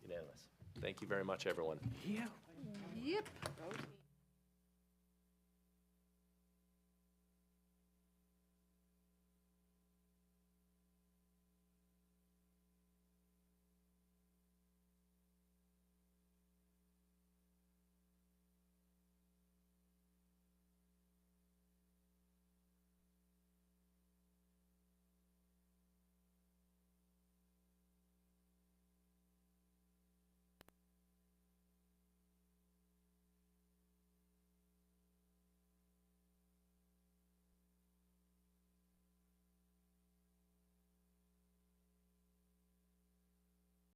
Unanimous. Thank you very much, everyone. Yep.